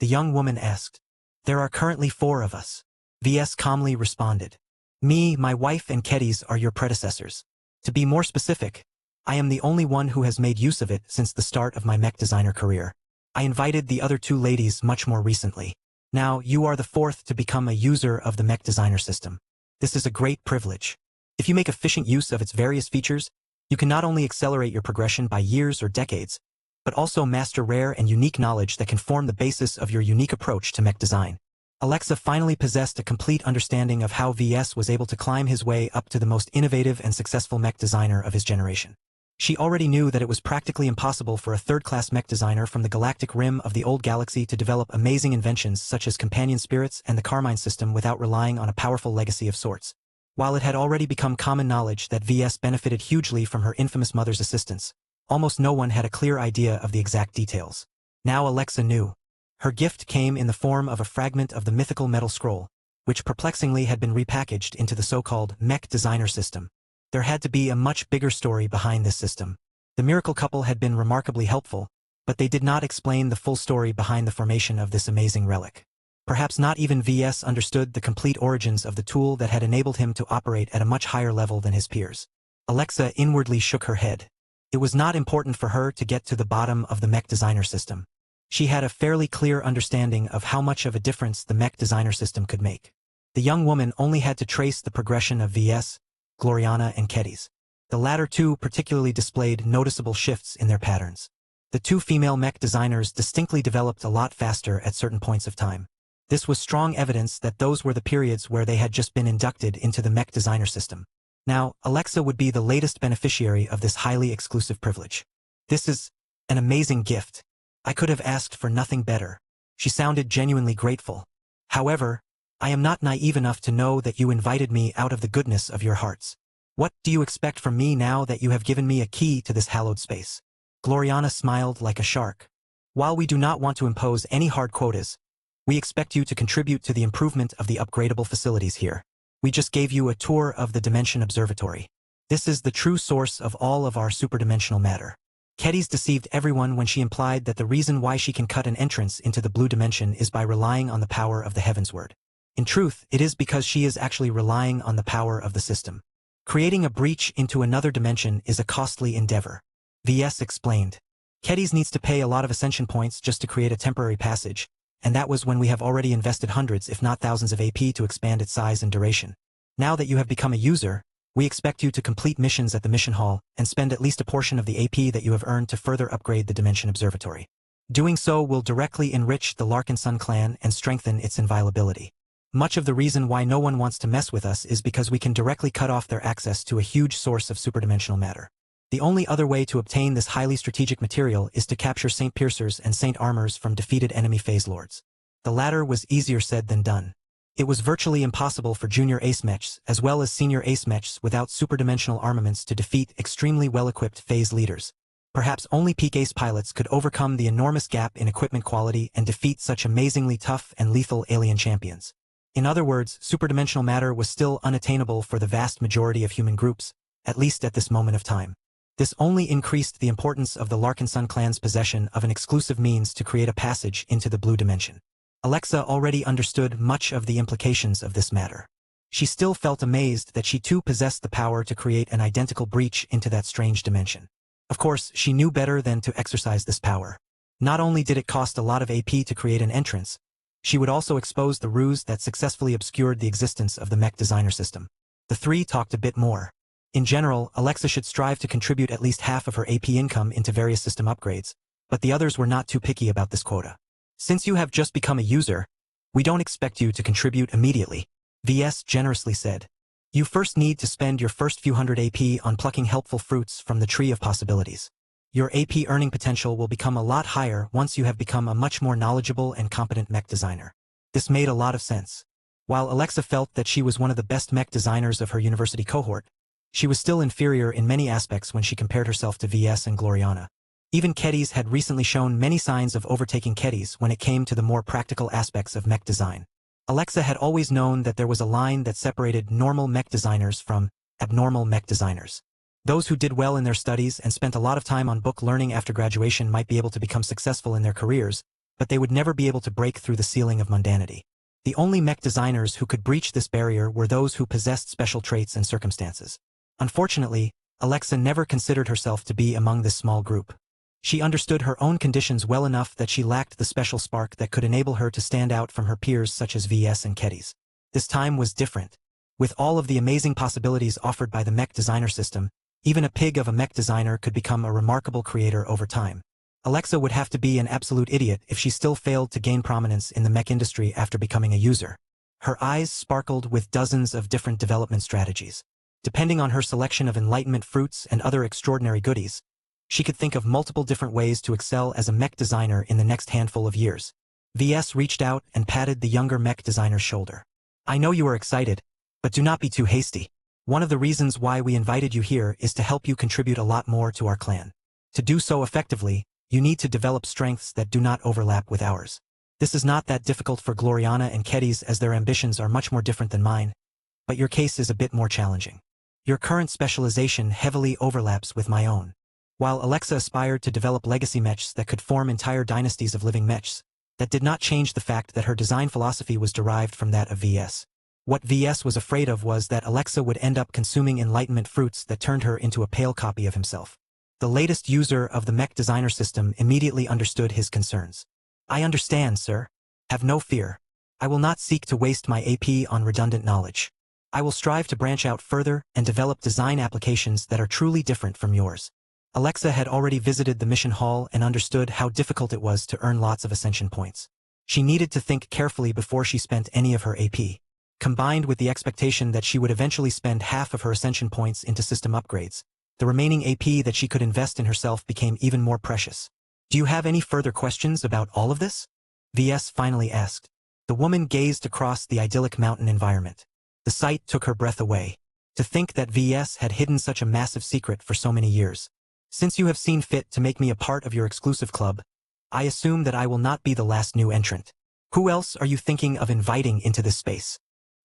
the young woman asked. "There are currently 4 of us," VS calmly responded. "Me, my wife, and Keddies are your predecessors. To be more specific, I am the only one who has made use of it since the start of my mech designer career. I invited the other 2 ladies much more recently. Now, you are the 4th to become a user of the mech designer system. This is a great privilege. If you make efficient use of its various features, you can not only accelerate your progression by years or decades, but also master rare and unique knowledge that can form the basis of your unique approach to mech design." Alexa finally possessed a complete understanding of how VS was able to climb his way up to the most innovative and successful mech designer of his generation. She already knew that it was practically impossible for a third-class mech designer from the galactic rim of the old galaxy to develop amazing inventions such as companion spirits and the Carmine system without relying on a powerful legacy of sorts. While it had already become common knowledge that VS benefited hugely from her infamous mother's assistance, almost no one had a clear idea of the exact details. Now Alexa knew. Her gift came in the form of a fragment of the mythical metal scroll, which perplexingly had been repackaged into the so-called mech designer system. There had to be a much bigger story behind this system. The miracle couple had been remarkably helpful, but they did not explain the full story behind the formation of this amazing relic. Perhaps not even VS understood the complete origins of the tool that had enabled him to operate at a much higher level than his peers. Alexa inwardly shook her head. It was not important for her to get to the bottom of the Mech Designer system. She had a fairly clear understanding of how much of a difference the Mech Designer system could make. The young woman only had to trace the progression of VS, Gloriana and Kedis. The latter two particularly displayed noticeable shifts in their patterns. The two female mech designers distinctly developed a lot faster at certain points of time. This was strong evidence that those were the periods where they had just been inducted into the Mech Designer system. Now, Alexa would be the latest beneficiary of this highly exclusive privilege. This is an amazing gift. I could have asked for nothing better. She sounded genuinely grateful. However, I am not naive enough to know that you invited me out of the goodness of your hearts. What do you expect from me now that you have given me a key to this hallowed space? Gloriana smiled like a shark. While we do not want to impose any hard quotas, we expect you to contribute to the improvement of the upgradable facilities here. We just gave you a tour of the Dimension Observatory. This is the true source of all of our superdimensional matter. Kedis deceived everyone when she implied that the reason why she can cut an entrance into the blue dimension is by relying on the power of the Heavensward. In truth, it is because she is actually relying on the power of the system. Creating a breach into another dimension is a costly endeavor. VS explained. Kedis needs to pay a lot of ascension points just to create a temporary passage, and that was when we have already invested hundreds if not thousands of AP to expand its size and duration. Now that you have become a user, we expect you to complete missions at the mission hall and spend at least a portion of the AP that you have earned to further upgrade the Dimension Observatory. Doing so will directly enrich the Larkin Sun clan and strengthen its inviolability. Much of the reason why no one wants to mess with us is because we can directly cut off their access to a huge source of superdimensional matter. The only other way to obtain this highly strategic material is to capture St. Piercers and St. Armors from defeated enemy phase lords. The latter was easier said than done. It was virtually impossible for junior ace mechs as well as senior ace mechs without superdimensional armaments to defeat extremely well-equipped phase leaders. Perhaps only peak ace pilots could overcome the enormous gap in equipment quality and defeat such amazingly tough and lethal alien champions. In other words, superdimensional matter was still unattainable for the vast majority of human groups, at least at this moment of time. This only increased the importance of the Larkin Sun clan's possession of an exclusive means to create a passage into the blue dimension. Alexa already understood much of the implications of this matter. She still felt amazed that she too possessed the power to create an identical breach into that strange dimension. Of course, she knew better than to exercise this power. Not only did it cost a lot of AP to create an entrance, she would also expose the ruse that successfully obscured the existence of the Mech Designer system. The three talked a bit more. In general, Alexa should strive to contribute at least half of her AP income into various system upgrades, but the others were not too picky about this quota. Since you have just become a user, we don't expect you to contribute immediately, VS generously said. You first need to spend your first few hundred AP on plucking helpful fruits from the tree of possibilities. Your AP earning potential will become a lot higher once you have become a much more knowledgeable and competent mech designer. This made a lot of sense. While Alexa felt that she was one of the best mech designers of her university cohort, she was still inferior in many aspects when she compared herself to VS and Gloriana. Even Kedis had recently shown many signs of overtaking Kedis when it came to the more practical aspects of mech design. Alexa had always known that there was a line that separated normal mech designers from abnormal mech designers. Those who did well in their studies and spent a lot of time on book learning after graduation might be able to become successful in their careers, but they would never be able to break through the ceiling of mundanity. The only mech designers who could breach this barrier were those who possessed special traits and circumstances. Unfortunately, Alexa never considered herself to be among this small group. She understood her own conditions well enough that she lacked the special spark that could enable her to stand out from her peers such as VS and Kedis. This time was different. With all of the amazing possibilities offered by the Mech Designer system, even a pig of a mech designer could become a remarkable creator over time. Alexa would have to be an absolute idiot if she still failed to gain prominence in the mech industry after becoming a user. Her eyes sparkled with dozens of different development strategies. Depending on her selection of enlightenment fruits and other extraordinary goodies, she could think of multiple different ways to excel as a mech designer in the next handful of years. VS reached out and patted the younger mech designer's shoulder. I know you are excited, but do not be too hasty. One of the reasons why we invited you here is to help you contribute a lot more to our clan. To do so effectively, you need to develop strengths that do not overlap with ours. This is not that difficult for Gloriana and Kedis as their ambitions are much more different than mine, but your case is a bit more challenging. Your current specialization heavily overlaps with my own. While Alexa aspired to develop legacy mechs that could form entire dynasties of living mechs, that did not change the fact that her design philosophy was derived from that of VS. What VS was afraid of was that Alexa would end up consuming enlightenment fruits that turned her into a pale copy of himself. The latest user of the Mech Designer system immediately understood his concerns. I understand, sir. Have no fear. I will not seek to waste my AP on redundant knowledge. I will strive to branch out further and develop design applications that are truly different from yours. Alexa had already visited the mission hall and understood how difficult it was to earn lots of ascension points. She needed to think carefully before she spent any of her AP. Combined with the expectation that she would eventually spend half of her ascension points into system upgrades, the remaining AP that she could invest in herself became even more precious. Do you have any further questions about all of this? VS finally asked. The woman gazed across the idyllic mountain environment. The sight took her breath away. To think that VS had hidden such a massive secret for so many years. Since you have seen fit to make me a part of your exclusive club, I assume that I will not be the last new entrant. Who else are you thinking of inviting into this space?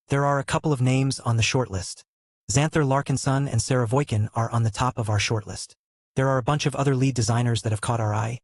There are a couple of names on the shortlist. Xanther Larkinson and Sarah Voikin are on the top of our shortlist. There are a bunch of other lead designers that have caught our eye,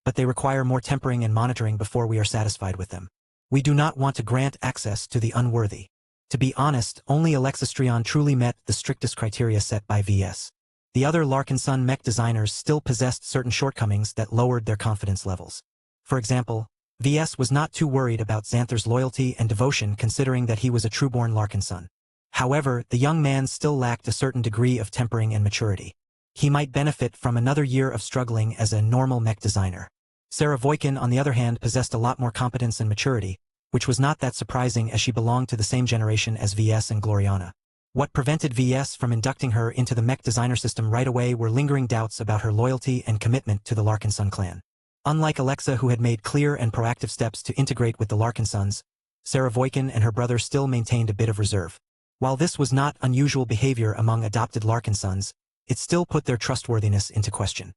but they require more tempering and monitoring before we are satisfied with them. We do not want to grant access to the unworthy. To be honest, only Alexa Strion truly met the strictest criteria set by VS. The other Larkinson Mech designers still possessed certain shortcomings that lowered their confidence levels. For example, VS was not too worried about Xanther's loyalty and devotion considering that he was a trueborn Larkinson. However, the young man still lacked a certain degree of tempering and maturity. He might benefit from another year of struggling as a normal mech designer. Sarah Voikin, on the other hand, possessed a lot more competence and maturity, which was not that surprising as she belonged to the same generation as VS and Gloriana. What prevented VS from inducting her into the Mech Designer system right away were lingering doubts about her loyalty and commitment to the Larkinson clan. Unlike Alexa, who had made clear and proactive steps to integrate with the Larkinsons, Sarah Voikin and her brother still maintained a bit of reserve. While this was not unusual behavior among adopted Larkinsons, it still put their trustworthiness into question.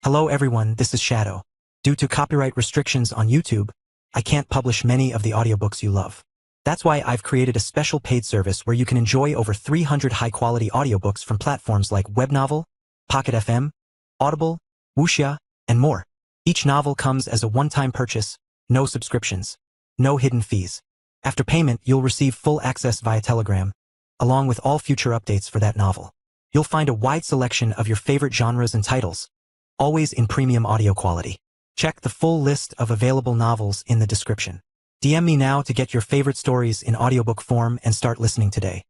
Hello everyone, this is Shadow. Due to copyright restrictions on YouTube, I can't publish many of the audiobooks you love. That's why I've created a special paid service where you can enjoy over 300 high-quality audiobooks from platforms like Webnovel, Pocket FM, Audible, Wuxia, and more. Each novel comes as a one-time purchase, no subscriptions, no hidden fees. After payment, you'll receive full access via Telegram, along with all future updates for that novel. You'll find a wide selection of your favorite genres and titles, always in premium audio quality. Check the full list of available novels in the description. DM me now to get your favorite stories in audiobook form and start listening today.